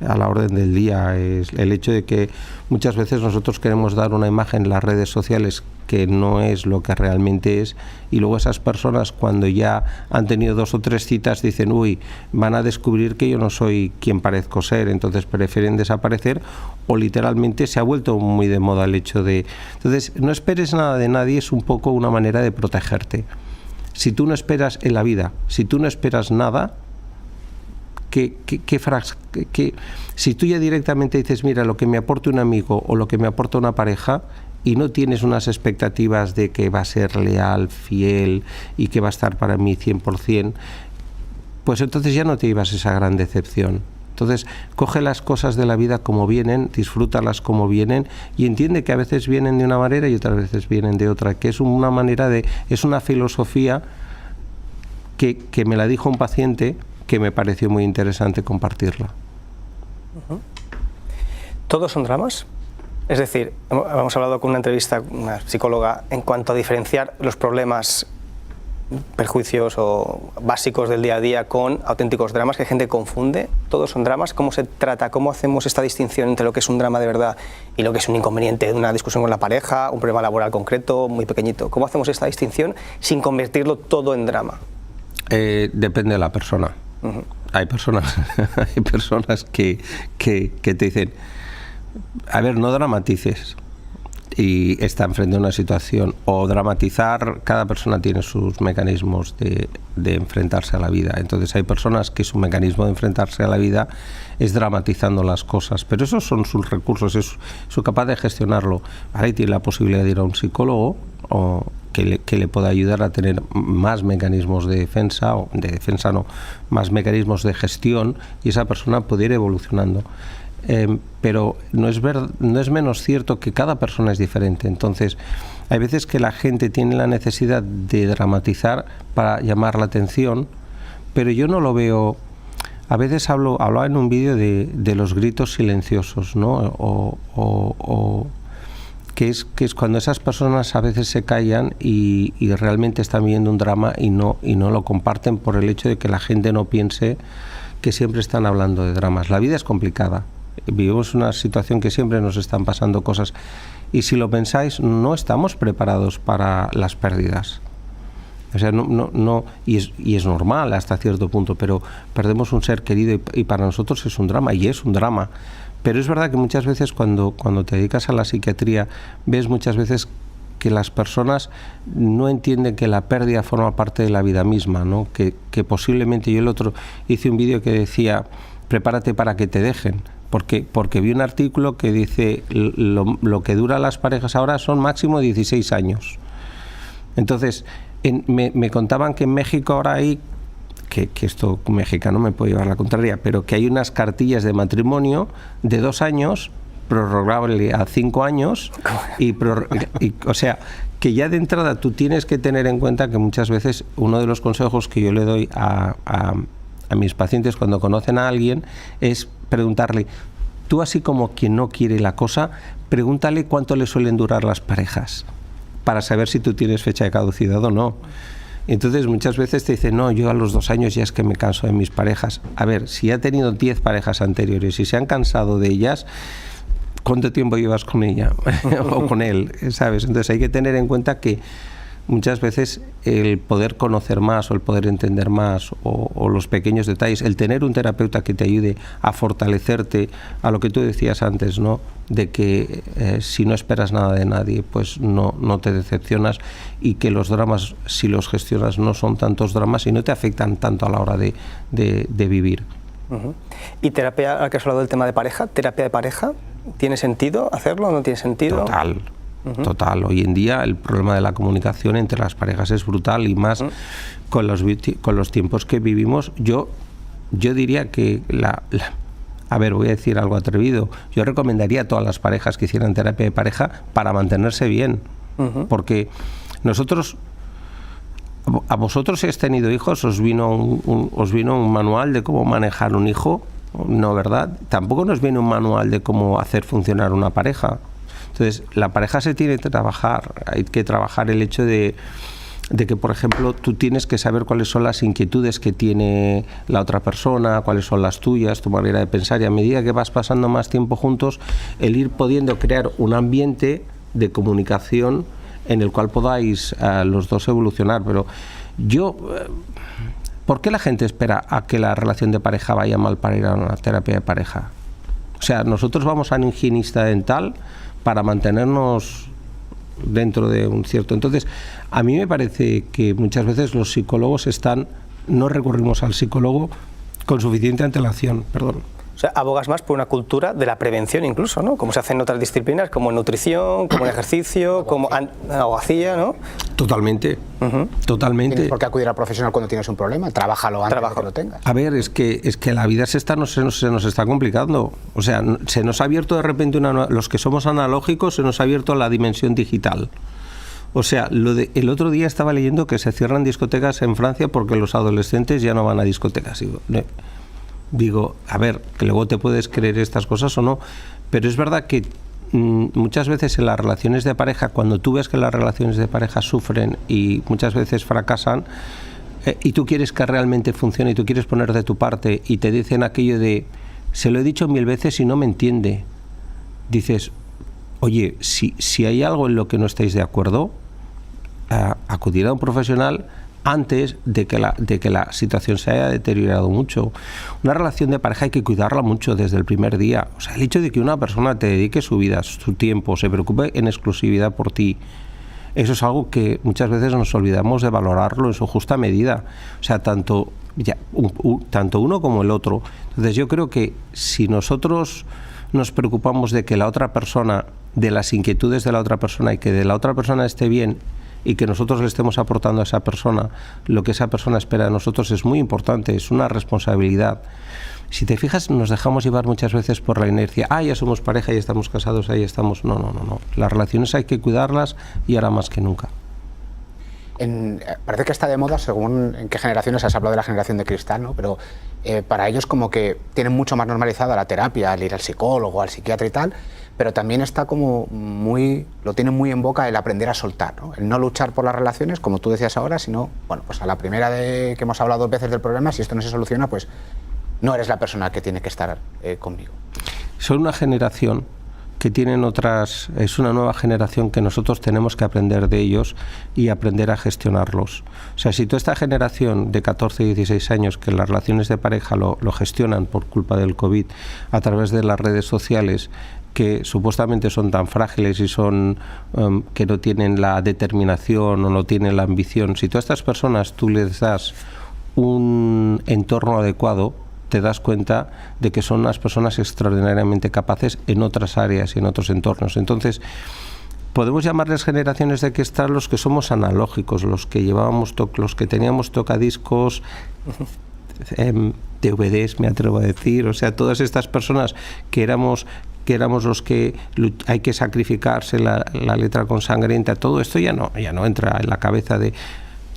S2: a la orden del día. Es el hecho de que muchas veces nosotros queremos dar una imagen en las redes sociales que no es lo que realmente es, y luego esas personas, cuando ya han tenido 2 o 3 citas, dicen, uy, van a descubrir que yo no soy quien parezco ser, entonces prefieren desaparecer, o literalmente se ha vuelto muy de moda el hecho de... Entonces, no esperes nada de nadie, es un poco una manera de protegerte. Si tú no esperas en la vida, si tú no esperas nada, si tú ya directamente dices, mira, lo que me aporte un amigo o lo que me aporta una pareja, y no tienes unas expectativas de que va a ser leal, fiel y que va a estar para mí 100%, pues entonces ya no te llevas esa gran decepción. Entonces, coge las cosas de la vida como vienen, disfrútalas como vienen y entiende que a veces vienen de una manera y otras veces vienen de otra, que es una manera es una filosofía que me la dijo un paciente, que me pareció muy interesante compartirla.
S1: ¿Todos son dramas? Es decir, hemos hablado con una entrevista, una psicóloga, en cuanto a diferenciar los problemas perjuicios o básicos del día a día con auténticos dramas que hay gente confunde. Todos son dramas. ¿Cómo se trata? ¿Cómo hacemos esta distinción entre lo que es un drama de verdad y lo que es un inconveniente de una discusión con la pareja, un problema laboral concreto, muy pequeñito? ¿Cómo hacemos esta distinción sin convertirlo todo en drama?
S2: Depende de la persona. Hay personas que te dicen, a ver, no dramatices, y está enfrente a una situación, o dramatizar. Cada persona tiene sus mecanismos de enfrentarse a la vida. Entonces hay personas que su mecanismo de enfrentarse a la vida es dramatizando las cosas, pero esos son sus recursos, es su capaz de gestionarlo. Ahí tiene la posibilidad de ir a un psicólogo o que le pueda ayudar a tener más mecanismos de defensa, o de defensa no, más mecanismos de gestión, y esa persona puede ir evolucionando. Pero no es menos cierto que cada persona es diferente. Entonces hay veces que la gente tiene la necesidad de dramatizar para llamar la atención, pero yo no lo veo. A veces hablaba en un vídeo de los gritos silenciosos, ¿no? O que es cuando esas personas a veces se callan y realmente están viviendo un drama y no lo comparten, por el hecho de que la gente no piense que siempre están hablando de dramas. La vida es complicada. Vivimos una situación que siempre nos están pasando cosas, y si lo pensáis, no estamos preparados para las pérdidas. O sea, y es normal hasta cierto punto, pero perdemos un ser querido y para nosotros es un drama, y es un drama. Pero es verdad que muchas veces cuando te dedicas a la psiquiatría, ves muchas veces que las personas no entienden que la pérdida forma parte de la vida misma, ¿no? Que posiblemente, yo el otro hice un vídeo que decía, prepárate para que te dejen. Porque vi un artículo que dice lo que dura las parejas ahora son máximo 16 años. Entonces, me contaban que en México ahora hay, que esto mexicano me puede llevar la contraria, pero que hay unas cartillas de matrimonio de 2 años, prorrogable a 5 años, o sea, que ya de entrada tú tienes que tener en cuenta que muchas veces uno de los consejos que yo le doy a mis pacientes cuando conocen a alguien es preguntarle, tú así como quien no quiere la cosa, pregúntale cuánto le suelen durar las parejas para saber si tú tienes fecha de caducidad o no. Entonces muchas veces te dicen, no, yo a los 2 años ya es que me canso de mis parejas. A ver, si ha tenido 10 parejas anteriores y se han cansado de ellas, ¿cuánto tiempo llevas con ella o con él? ¿Sabes? Entonces hay que tener en cuenta que muchas veces el poder conocer más o el poder entender más o los pequeños detalles, el tener un terapeuta que te ayude a fortalecerte, a lo que tú decías antes, ¿no? De que si no esperas nada de nadie, pues no te decepcionas, y que los dramas, si los gestionas, no son tantos dramas y no te afectan tanto a la hora de vivir.
S1: ¿Y terapia, ahora que has hablado del tema de pareja, terapia de pareja, tiene sentido hacerlo o no tiene sentido? Total. Hoy en día el problema de la comunicación entre las parejas es brutal, y más con los tiempos que vivimos. Yo diría que a ver, voy a decir algo atrevido. Yo recomendaría a todas las parejas que hicieran terapia de pareja para mantenerse bien, porque a vosotros, si habéis tenido hijos, os vino un manual de cómo manejar un hijo, ¿no, verdad? Tampoco nos viene un manual de cómo hacer funcionar una pareja. Entonces, la pareja se tiene que trabajar. Hay que trabajar el hecho de que, por ejemplo, tú tienes que saber cuáles son las inquietudes que tiene la otra persona, cuáles son las tuyas, tu manera de pensar, y a medida que vas pasando más tiempo juntos, el ir pudiendo crear un ambiente de comunicación en el cual podáis los dos evolucionar. Pero ¿por qué la gente espera a que la relación de pareja vaya mal para ir a una terapia de pareja? O sea, nosotros vamos a un higienista dental para mantenernos dentro de un cierto... Entonces, a mí me parece que muchas veces los psicólogos no recurrimos al psicólogo con suficiente antelación, O sea, abogas más por una cultura de la prevención incluso, ¿no? Como se hace en otras disciplinas, como en nutrición, como en ejercicio, como abogacía, ¿no?
S2: Totalmente, totalmente.
S3: ¿Tienes por qué acudir al profesional cuando tienes un problema? Trábajalo antes de que lo tengas.
S2: A ver, es que la vida se nos está complicando. O sea, se nos ha abierto de repente los que somos analógicos, se nos ha abierto la dimensión digital. O sea, el otro día estaba leyendo que se cierran discotecas en Francia porque los adolescentes ya no van a discotecas. Digo, a ver, que luego te puedes creer estas cosas o no, pero es verdad que muchas veces en las relaciones de pareja, cuando tú ves que las relaciones de pareja sufren y muchas veces fracasan, y tú quieres que realmente funcione y tú quieres poner de tu parte y te dicen aquello de se lo he dicho 1000 veces y no me entiende, dices, oye, si hay algo en lo que no estáis de acuerdo, acudir a un profesional antes de que la situación se haya deteriorado mucho. Una relación de pareja hay que cuidarla mucho desde el primer día. O sea, el hecho de que una persona te dedique su vida, su tiempo, se preocupe en exclusividad por ti, eso es algo que muchas veces nos olvidamos de valorarlo en su justa medida. O sea, tanto uno como el otro. Entonces yo creo que si nosotros nos preocupamos de que la otra persona, de las inquietudes de la otra persona y que de la otra persona esté bien, y que nosotros le estemos aportando a esa persona lo que esa persona espera de nosotros, es muy importante, es una responsabilidad. Si te fijas, nos dejamos llevar muchas veces por la inercia. Ya somos pareja, ya estamos casados, ahí estamos. No. Las relaciones hay que cuidarlas y ahora más que nunca.
S3: Parece que está de moda, según en qué generaciones has hablado de la generación de cristal, ¿no? Pero para ellos como que tienen mucho más normalizada la terapia, el ir al psicólogo, al psiquiatra y tal, pero también está como lo tienen muy en boca el aprender a soltar, ¿no? El no luchar por las relaciones, como tú decías ahora, sino, bueno, pues a la primera que hemos hablado 2 veces del problema, si esto no se soluciona, pues no eres la persona que tiene que estar conmigo.
S2: Son una generación que tienen es una nueva generación que nosotros tenemos que aprender de ellos y aprender a gestionarlos. O sea, si toda esta generación de 14 y 16 años que las relaciones de pareja lo gestionan por culpa del COVID a través de las redes sociales, que supuestamente son tan frágiles y son que no tienen la determinación o no tienen la ambición, si todas estas personas tú les das un entorno adecuado, te das cuenta de que son unas personas extraordinariamente capaces en otras áreas y en otros entornos. Entonces, podemos llamarles generaciones de cristal los que somos analógicos, los que los que teníamos tocadiscos, DVDs, me atrevo a decir, o sea, todas estas personas que éramos los que hay que sacrificarse la letra con sangrienta, todo esto ya no entra en la cabeza de...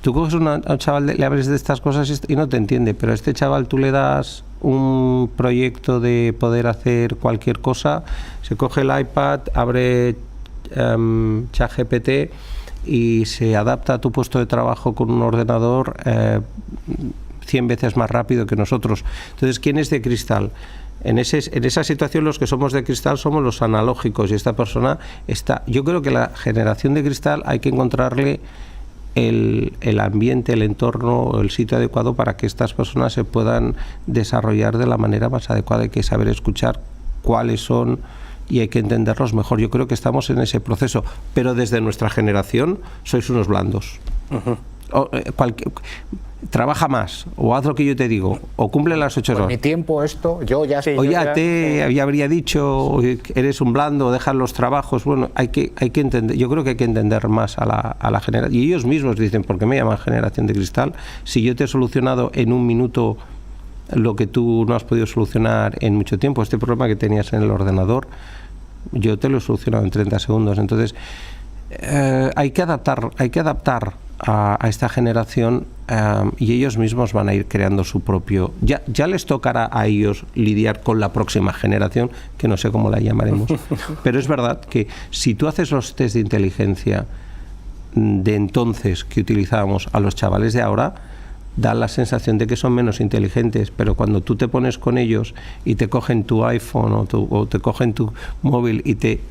S2: Tú coges a un chaval, le hables de estas cosas y no te entiende, pero a este chaval tú le das un proyecto de poder hacer cualquier cosa, se coge el iPad, abre ChatGPT y se adapta a tu puesto de trabajo con un ordenador 100 veces más rápido que nosotros. Entonces, ¿quién es de cristal? En esa situación los que somos de cristal somos los analógicos y esta persona está... Yo creo que la generación de cristal hay que encontrarle el ambiente, el entorno, el sitio adecuado para que estas personas se puedan desarrollar de la manera más adecuada. Hay que saber escuchar cuáles son y hay que entenderlos mejor. Yo creo que estamos en ese proceso, pero desde nuestra generación sois unos blandos. Trabaja más, o haz lo que yo te digo, o cumple las 8 horas.
S3: Por mi tiempo esto, yo ya...
S2: Sí, o ya habría dicho, eres un blando, dejas los trabajos. Bueno, hay que entender, yo creo que hay que entender más a la generación. Y ellos mismos dicen, ¿por qué me llaman generación de cristal? Si yo te he solucionado en un minuto lo que tú no has podido solucionar en mucho tiempo, este problema que tenías en el ordenador, yo te lo he solucionado en 30 segundos. Entonces, hay que adaptar a esta generación y ellos mismos van a ir creando su propio... Ya les tocará a ellos lidiar con la próxima generación, que no sé cómo la llamaremos, pero es verdad que si tú haces los test de inteligencia de entonces que utilizábamos a los chavales de ahora, da la sensación de que son menos inteligentes, pero cuando tú te pones con ellos y te cogen tu iPhone o te cogen tu móvil y te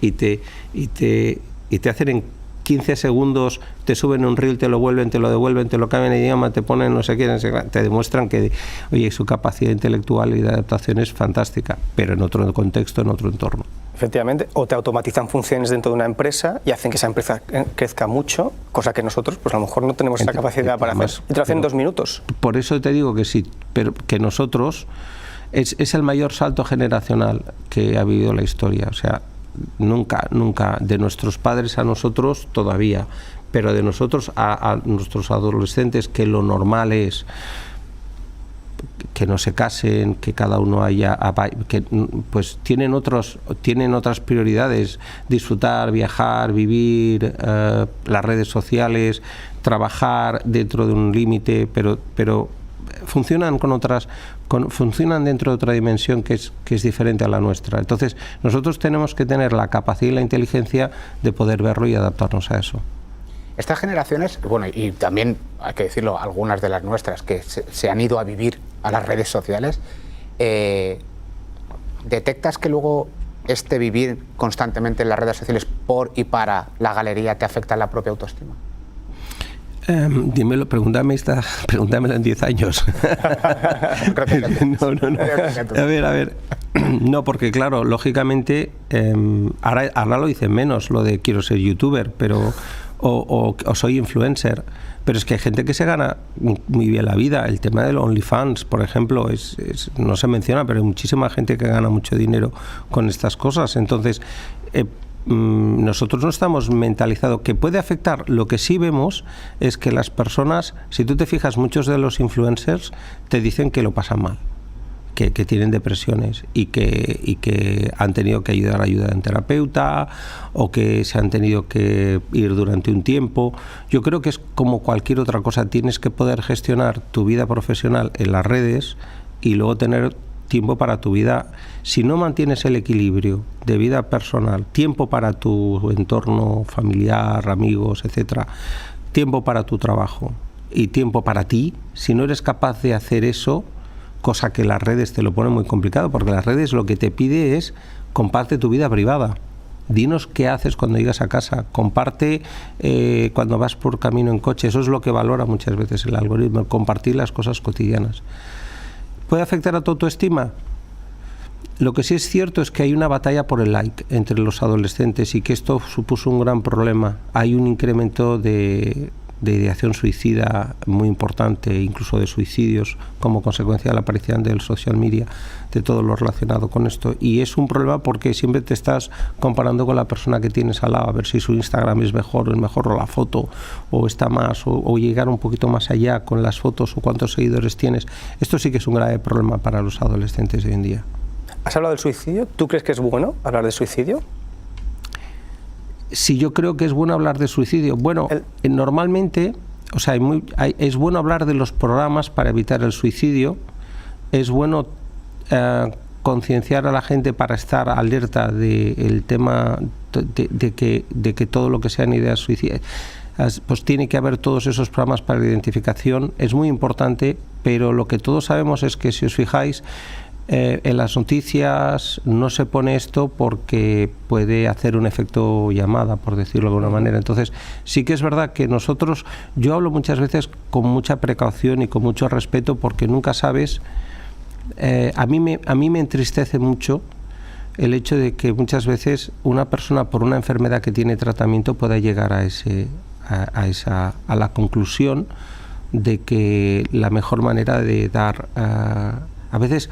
S2: hacen en 15 segundos, te suben un reel, te lo vuelven, te lo devuelven, te lo cambian de idioma, te ponen no sé qué, te demuestran que, oye, su capacidad intelectual y de adaptación es fantástica, pero en otro contexto, en otro entorno.
S1: Efectivamente, o te automatizan funciones dentro de una empresa y hacen que esa empresa crezca mucho, cosa que nosotros, pues a lo mejor no tenemos esa capacidad para hacer. Y te lo hacen en 2 minutos.
S2: Por eso te digo que sí, pero que nosotros es el mayor salto generacional que ha vivido la historia, o sea, nunca, de nuestros padres a nosotros todavía, pero de nosotros a nuestros adolescentes, que lo normal es que no se casen, que cada uno que pues tienen otras prioridades, disfrutar, viajar, vivir, las redes sociales, trabajar dentro de un límite, pero funcionan funcionan dentro de otra dimensión que es diferente a la nuestra. Entonces, nosotros tenemos que tener la capacidad y la inteligencia de poder verlo y adaptarnos a eso.
S3: Estas generaciones, bueno, y también hay que decirlo, algunas de las nuestras que se han ido a vivir a las redes sociales, ¿detectas que luego este vivir constantemente en las redes sociales por y para la galería te afecta en la propia autoestima?
S2: Dímelo, pregúntamelo en 10 años. No. A ver. No, porque claro, lógicamente, ahora lo dicen menos, lo de quiero ser youtuber, pero o soy influencer. Pero es que hay gente que se gana muy bien la vida. El tema del OnlyFans, por ejemplo, no se menciona, pero hay muchísima gente que gana mucho dinero con estas cosas. Entonces, nosotros no estamos mentalizados. ¿Que puede afectar? Lo que sí vemos es que las personas, si tú te fijas, muchos de los influencers te dicen que lo pasan mal, que tienen depresiones y que han tenido que ayudar a un terapeuta o que se han tenido que ir durante un tiempo. Yo creo que es como cualquier otra cosa, tienes que poder gestionar tu vida profesional en las redes y luego tener tiempo para tu vida. Si no mantienes el equilibrio de vida personal, tiempo para tu entorno familiar, amigos, etcétera, tiempo para tu trabajo y tiempo para ti, si no eres capaz de hacer eso, cosa que las redes te lo ponen muy complicado, porque las redes lo que te pide es comparte tu vida privada. Dinos qué haces cuando llegas a casa, comparte cuando vas por camino en coche, eso es lo que valora muchas veces el algoritmo, compartir las cosas cotidianas. ¿Puede afectar a tu autoestima? Lo que sí es cierto es que hay una batalla por el like entre los adolescentes y que esto supuso un gran problema. Hay un incremento de ideación suicida muy importante, incluso de suicidios como consecuencia de la aparición del social media, de todo lo relacionado con esto. Y es un problema porque siempre te estás comparando con la persona que tienes al lado, a ver si su Instagram es mejor o la foto, o está más, o llegar un poquito más allá con las fotos o cuántos seguidores tienes. Esto sí que es un grave problema para los adolescentes de hoy en día.
S1: ¿Has hablado del suicidio? ¿Tú crees que es bueno hablar de suicidio?
S2: Si yo creo que es bueno hablar de suicidio. Bueno, normalmente, o sea, es bueno hablar de los programas para evitar el suicidio, es bueno concienciar a la gente para estar alerta del tema de que todo lo que sean ideas suicidas, pues tiene que haber todos esos programas para la identificación, es muy importante, pero lo que todos sabemos es que si os fijáis, en las noticias no se pone esto porque puede hacer un efecto llamada, por decirlo de alguna manera. Entonces, sí que es verdad que yo hablo muchas veces con mucha precaución y con mucho respeto porque nunca sabes. A mí me entristece mucho el hecho de que muchas veces una persona por una enfermedad que tiene tratamiento pueda llegar a la conclusión de que la mejor manera de dar a veces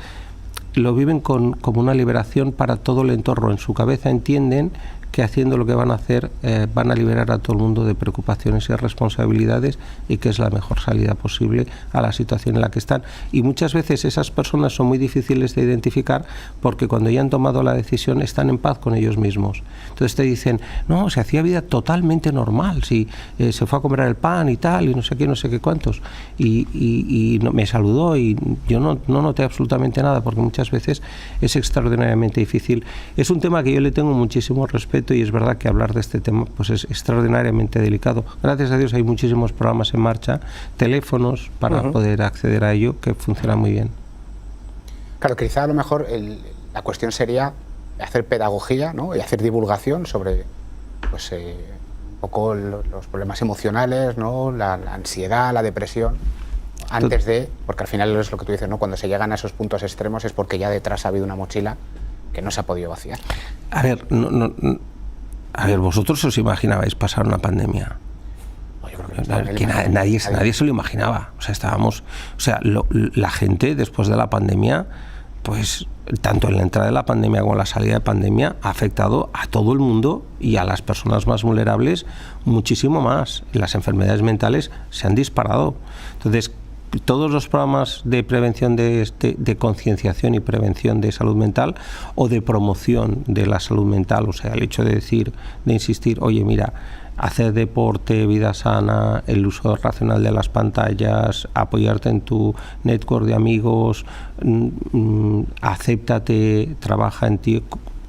S2: lo viven como una liberación para todo el entorno. En su cabeza entienden que haciendo lo que van a hacer van a liberar a todo el mundo de preocupaciones y responsabilidades y que es la mejor salida posible a la situación en la que están. Y muchas veces esas personas son muy difíciles de identificar porque cuando ya han tomado la decisión están en paz con ellos mismos. Entonces te dicen, no, se hacía vida totalmente normal, si se fue a comprar el pan y tal, y no sé qué, no sé qué cuántos. Y me saludó y yo no noté absolutamente nada porque muchas veces es extraordinariamente difícil. Es un tema que yo le tengo muchísimo respeto y es verdad que hablar de este tema pues es extraordinariamente delicado. Gracias a Dios hay muchísimos programas en marcha, teléfonos para poder acceder a ello que funcionan muy bien.
S3: Claro, quizá a lo mejor la cuestión sería hacer pedagogía, ¿no? Y hacer divulgación sobre pues, un poco los problemas emocionales, ¿no? La ansiedad, la depresión, antes de, porque al final es lo que tú dices, ¿no? Cuando se llegan a esos puntos extremos es porque ya detrás ha habido una mochila que no se ha podido vaciar.
S2: A ver, vosotros os imaginabais pasar una pandemia.
S3: Yo creo que
S2: nadie se lo imaginaba. O sea, la gente después de la pandemia, pues tanto en la entrada de la pandemia como en la salida de pandemia, ha afectado a todo el mundo y a las personas más vulnerables muchísimo más. Las enfermedades mentales se han disparado. Entonces, todos los programas de prevención de concienciación y prevención de salud mental o de promoción de la salud mental, o sea, el hecho de insistir, oye, mira, hacer deporte, vida sana, el uso racional de las pantallas, apoyarte en tu network de amigos, acéptate, trabaja en ti,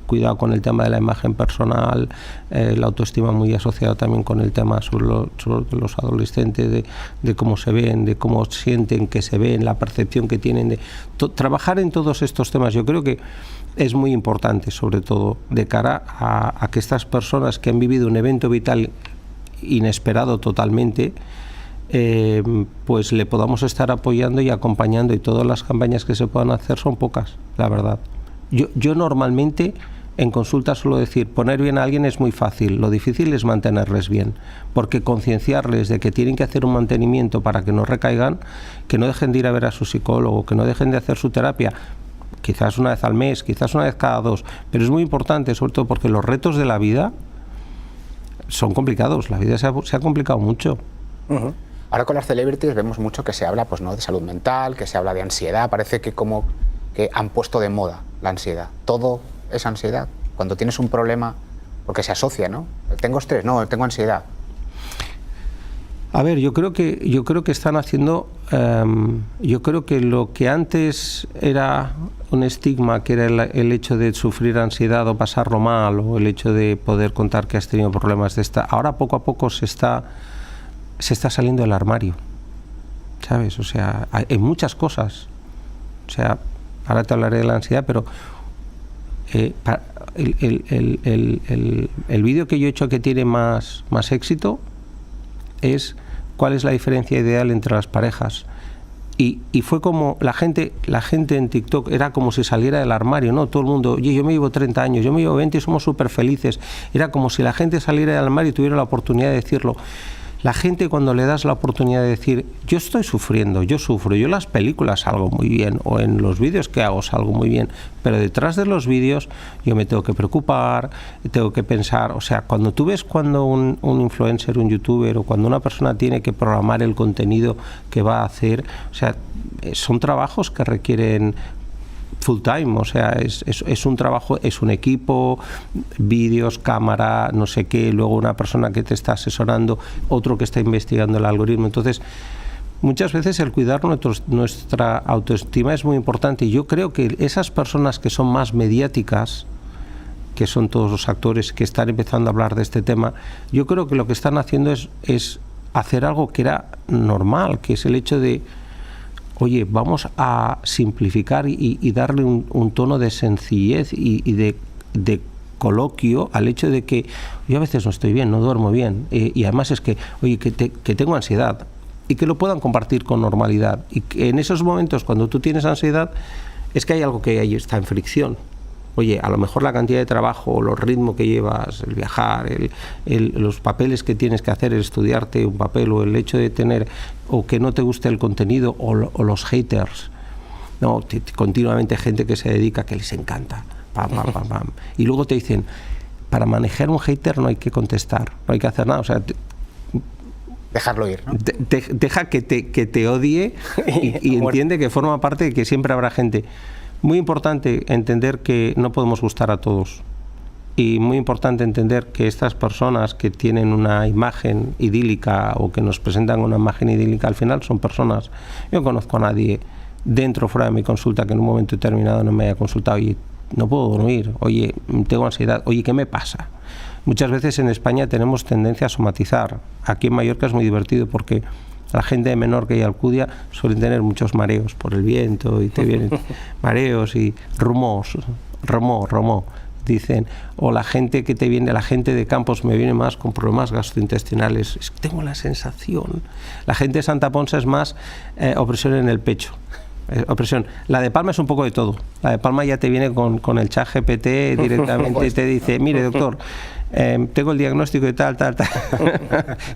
S2: cuidado con el tema de la imagen personal, la autoestima muy asociada también con el tema sobre los adolescentes, de cómo se ven, de cómo sienten que se ven, la percepción que tienen, trabajar en todos estos temas. Yo creo que es muy importante, sobre todo de cara a que estas personas que han vivido un evento vital inesperado totalmente, pues le podamos estar apoyando y acompañando, y todas las campañas que se puedan hacer son pocas, la verdad. Yo normalmente en consulta suelo decir, poner bien a alguien es muy fácil, lo difícil es mantenerles bien, porque concienciarles de que tienen que hacer un mantenimiento para que no recaigan, que no dejen de ir a ver a su psicólogo, que no dejen de hacer su terapia, quizás una vez al mes, quizás una vez cada 2, pero es muy importante, sobre todo porque los retos de la vida son complicados, la vida se ha complicado mucho.
S3: Uh-huh. Ahora con las celebrities vemos mucho que se habla, pues, ¿no?, de salud mental, que se habla de ansiedad, parece que como que han puesto de moda la ansiedad. Todo es ansiedad. Cuando tienes un problema, porque se asocia, ¿no? Tengo estrés, no, tengo ansiedad.
S2: A ver, yo creo que están haciendo, yo creo que lo que antes era un estigma, que era el hecho de sufrir ansiedad o pasarlo mal, o el hecho de poder contar que has tenido problemas de esta, ahora poco a poco se está saliendo del armario, ¿sabes? O sea, hay muchas cosas. O sea, ahora te hablaré de la ansiedad, pero el vídeo que yo he hecho que tiene más éxito es cuál es la diferencia ideal entre las parejas. Y fue como la gente en TikTok era como si saliera del armario, ¿no? Todo el mundo, oye, yo me llevo 30 años, yo me llevo 20 y somos súper felices. Era como si la gente saliera del armario y tuviera la oportunidad de decirlo. La gente, cuando le das la oportunidad de decir, yo estoy sufriendo, yo sufro, yo en las películas salgo muy bien, o en los vídeos que hago salgo muy bien, pero detrás de los vídeos yo me tengo que preocupar, tengo que pensar, o sea, cuando tú ves cuando un influencer, un youtuber, o cuando una persona tiene que programar el contenido que va a hacer, o sea, son trabajos que requieren full time, o sea, es un trabajo, es un equipo, vídeos, cámara, no sé qué, luego una persona que te está asesorando, otro que está investigando el algoritmo. Entonces, muchas veces el cuidar nuestra autoestima es muy importante, y yo creo que esas personas que son más mediáticas, que son todos los actores que están empezando a hablar de este tema, yo creo que lo que están haciendo es hacer algo que era normal, que es el hecho de, oye, vamos a simplificar y darle un tono de sencillez y de coloquio al hecho de que yo a veces no estoy bien, no duermo bien, y además es que, oye, que tengo ansiedad, y que lo puedan compartir con normalidad, y que en esos momentos cuando tú tienes ansiedad es que hay algo que ahí está en fricción. Oye, a lo mejor la cantidad de trabajo, los ritmos que llevas, el viajar, los papeles que tienes que hacer, el estudiarte un papel, o el hecho de tener, o que no te guste el contenido, o los haters, no, continuamente gente que se dedica, que les encanta, pam, pam, pam, pam. Y luego te dicen, para manejar un hater no hay que contestar, no hay que hacer nada, o sea,
S3: dejarlo ir, ¿no?
S2: Deja que te odie y entiende que forma parte de que siempre habrá gente. Muy importante entender que no podemos gustar a todos, y muy importante entender que estas personas que tienen una imagen idílica, o que nos presentan una imagen idílica, al final son personas. Yo no conozco a nadie dentro o fuera de mi consulta que en un momento determinado no me haya consultado, oye, no puedo dormir, oye, tengo ansiedad, oye, ¿qué me pasa? Muchas veces en España tenemos tendencia a somatizar. Aquí en Mallorca es muy divertido porque la gente de Menorca y Alcudia suelen tener muchos mareos por el viento, y te vienen mareos y romó, dicen, o la gente que te viene, la gente de Campos me viene más con problemas gastrointestinales, es que tengo la sensación. La gente de Santa Ponsa es más opresión en el pecho. Opresión. La de Palma es un poco de todo. La de Palma ya te viene con el chat GPT directamente y te dice, mire, doctor, tengo el diagnóstico de tal,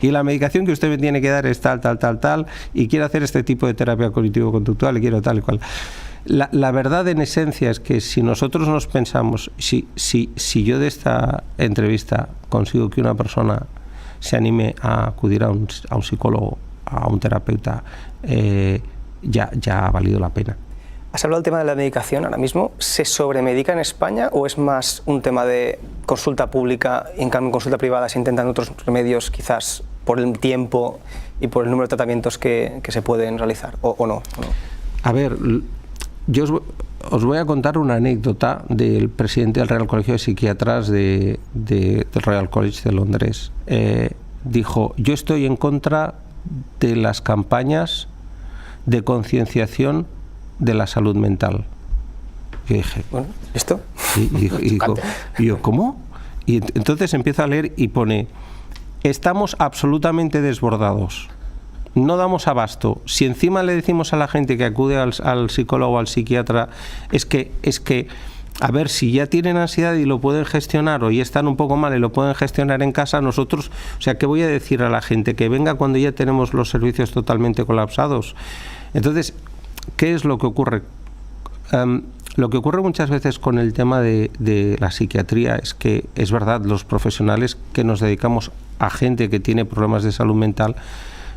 S2: y la medicación que usted me tiene que dar es tal, y quiero hacer este tipo de terapia cognitivo-conductual, y quiero tal y cual. La verdad, en esencia, es que si nosotros nos pensamos, si yo de esta entrevista consigo que una persona se anime a acudir a un psicólogo, a un terapeuta, ya ha valido la pena.
S1: Has hablado del tema de la medicación ahora mismo. ¿Se sobremedica en España o es más un tema de consulta pública y en cambio en consulta privada se intentan otros remedios quizás por el tiempo y por el número de tratamientos que se pueden realizar o no?
S2: A ver, yo os voy a contar una anécdota del presidente del Real Colegio de Psiquiatras del Royal College de Londres. Dijo, yo estoy en contra de las campañas de concienciación de la salud mental. Y dije,
S1: bueno, ¿esto?
S2: Y yo, ¿cómo? Y entonces empiezo a leer y pone, estamos absolutamente desbordados, no damos abasto. Si encima le decimos a la gente que acude al psicólogo o al psiquiatra, es que a ver, si ya tienen ansiedad y lo pueden gestionar o ya están un poco mal y lo pueden gestionar en casa, nosotros, o sea, ¿qué voy a decir a la gente? Que venga cuando ya tenemos los servicios totalmente colapsados. Entonces, ¿qué es lo que ocurre? Lo que ocurre muchas veces con el tema de la psiquiatría es que, es verdad, los profesionales que nos dedicamos a gente que tiene problemas de salud mental,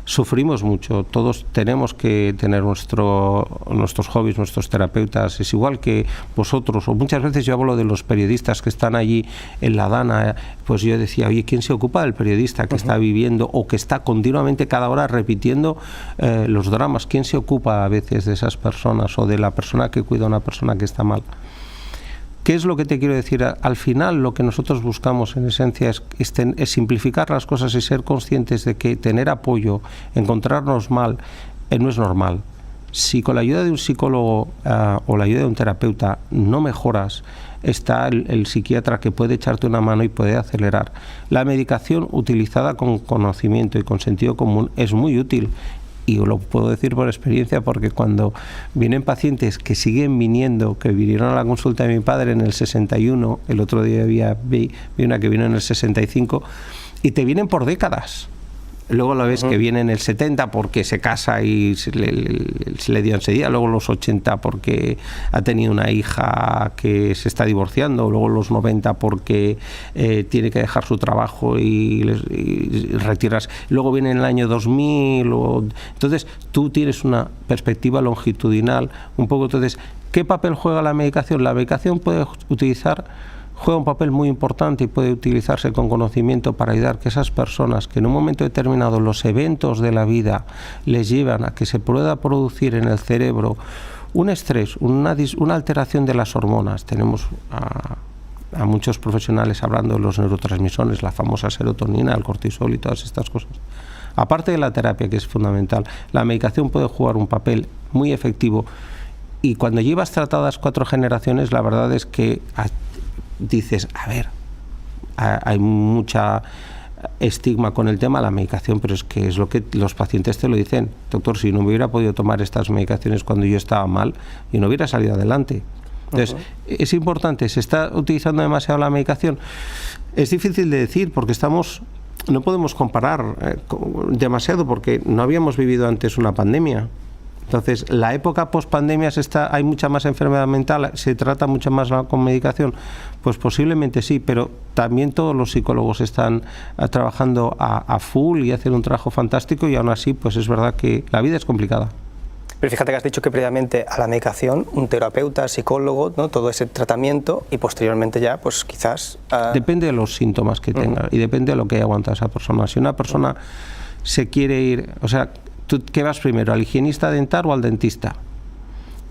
S2: sufrimos mucho, todos tenemos que tener nuestros hobbies, nuestros terapeutas, es igual que vosotros, o muchas veces yo hablo de los periodistas que están allí en la Dana, pues yo decía, oye, ¿quién se ocupa del periodista que está viviendo o que está continuamente cada hora repitiendo los dramas? ¿Quién se ocupa a veces de esas personas o de la persona que cuida a una persona que está mal? ¿Qué es lo que te quiero decir? Al final lo que nosotros buscamos en esencia es simplificar las cosas y ser conscientes de que tener apoyo, encontrarnos mal, no es normal. Si con la ayuda de un psicólogo o la ayuda de un terapeuta no mejoras, está el psiquiatra que puede echarte una mano y puede acelerar. La medicación utilizada con conocimiento y con sentido común es muy útil. Y lo puedo decir por experiencia porque cuando vienen pacientes que siguen viniendo, que vinieron a la consulta de mi padre en el 61, el otro día vi una que vino en el 65, y te vienen por décadas. Luego lo ves que viene en el 70 porque se casa y se le dio enseguida, luego los 80 porque ha tenido una hija que se está divorciando, luego los 90 porque tiene que dejar su trabajo y retirarse, luego viene en el año 2000, entonces tú tienes una perspectiva longitudinal un poco. Entonces, ¿qué papel juega la medicación? La medicación juega un papel muy importante y puede utilizarse con conocimiento para ayudar que esas personas que en un momento determinado los eventos de la vida les llevan a que se pueda producir en el cerebro un estrés, una alteración de las hormonas. Tenemos a muchos profesionales hablando de los neurotransmisores, la famosa serotonina, el cortisol y todas estas cosas. Aparte de la terapia, que es fundamental, la medicación puede jugar un papel muy efectivo y cuando llevas tratadas 4 generaciones, la verdad es que dices, a ver, hay mucha estigma con el tema de la medicación, pero es que es lo que los pacientes te lo dicen. Doctor, si no me hubiera podido tomar estas medicaciones cuando yo estaba mal, y no hubiera salido adelante. Entonces, es importante, ¿se está utilizando demasiado la medicación? Es difícil de decir porque no podemos comparar demasiado porque no habíamos vivido antes una pandemia. Entonces, la época post-pandemia hay mucha más enfermedad mental, se trata mucho más con medicación, pues posiblemente sí, pero también todos los psicólogos están trabajando a full y hacen un trabajo fantástico y aún así, pues es verdad que la vida es complicada.
S1: Pero fíjate que has dicho que previamente a la medicación, un terapeuta, psicólogo, ¿no? Todo ese tratamiento y posteriormente ya, pues quizás...
S2: Depende de los síntomas que tenga y depende de lo que haya aguantado esa persona. Si una persona se quiere ir, o sea, ¿tú qué vas primero, al higienista dental o al dentista?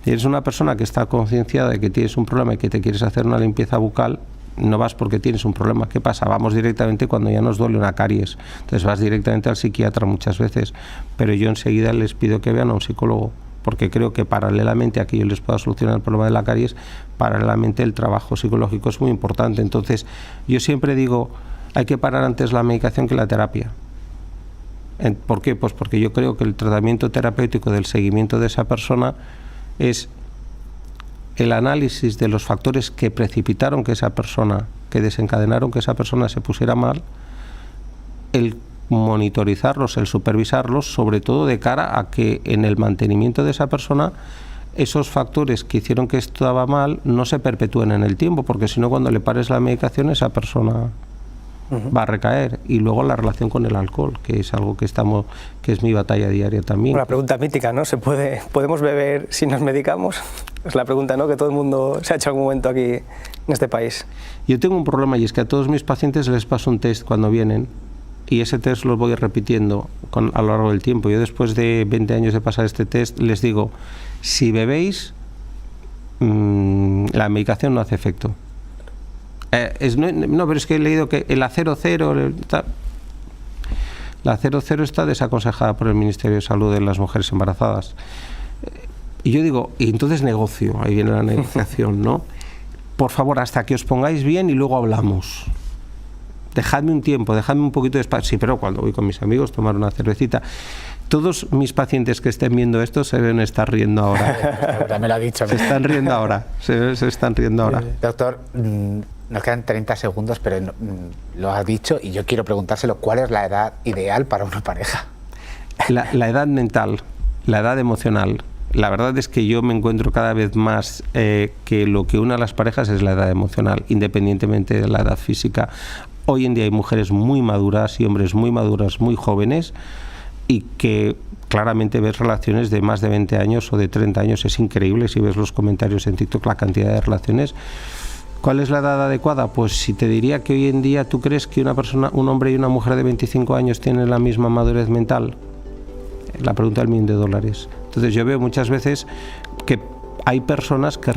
S2: Si eres una persona que está concienciada de que tienes un problema y que te quieres hacer una limpieza bucal, no vas porque tienes un problema. ¿Qué pasa? Vamos directamente cuando ya nos duele una caries. Entonces vas directamente al psiquiatra muchas veces, pero yo enseguida les pido que vean a un psicólogo, porque creo que paralelamente a que yo les pueda solucionar el problema de la caries, paralelamente el trabajo psicológico es muy importante. Entonces yo siempre digo, hay que parar antes la medicación que la terapia. ¿Por qué? Pues porque yo creo que el tratamiento terapéutico del seguimiento de esa persona es el análisis de los factores que precipitaron que desencadenaron que esa persona se pusiera mal, el monitorizarlos, el supervisarlos, sobre todo de cara a que en el mantenimiento de esa persona esos factores que hicieron que estaba mal no se perpetúen en el tiempo, porque si no, cuando le pares la medicación, esa persona va a recaer. Y luego la relación con el alcohol, que es algo que es mi batalla diaria también.
S1: Una pregunta mítica, ¿no? ¿Podemos beber si nos medicamos? Es la pregunta, ¿no?, que todo el mundo se ha hecho en algún momento aquí en este país.
S2: Yo tengo un problema, y es que a todos mis pacientes les paso un test cuando vienen, y ese test lo voy repitiendo a lo largo del tiempo. Yo, después de 20 años de pasar este test, les digo: si bebéis, la medicación no hace efecto. No, pero es que he leído que la 00, la 00 está desaconsejada por el Ministerio de Salud en las mujeres embarazadas. Y yo digo, y entonces negocio, ahí viene la negociación, ¿no? Por favor, hasta que os pongáis bien y luego hablamos. Dejadme un tiempo, dejadme un poquito de espacio. Sí, pero cuando voy con mis amigos, tomar una cervecita. Todos mis pacientes que estén viendo esto se deben estar riendo ahora.
S3: Ya me lo ha dicho.
S2: Se están riendo ahora. Se están riendo ahora.
S3: Doctor, nos quedan 30 segundos, pero lo ha dicho y yo quiero preguntárselo. ¿Cuál es la edad ideal para una pareja?
S2: La edad mental, la edad emocional. La verdad es que yo me encuentro cada vez más que lo que une a las parejas es la edad emocional, independientemente de la edad física. Hoy en día hay mujeres muy maduras y hombres muy maduros, muy jóvenes, y que claramente ves relaciones de más de 20 años o de 30 años. Es increíble si ves los comentarios en TikTok, la cantidad de relaciones. ¿Cuál es la edad adecuada? Pues si te diría que hoy en día, ¿tú crees que una persona, un hombre y una mujer de 25 años tienen la misma madurez mental? La pregunta del $1.000.000. Entonces yo veo muchas veces que hay personas que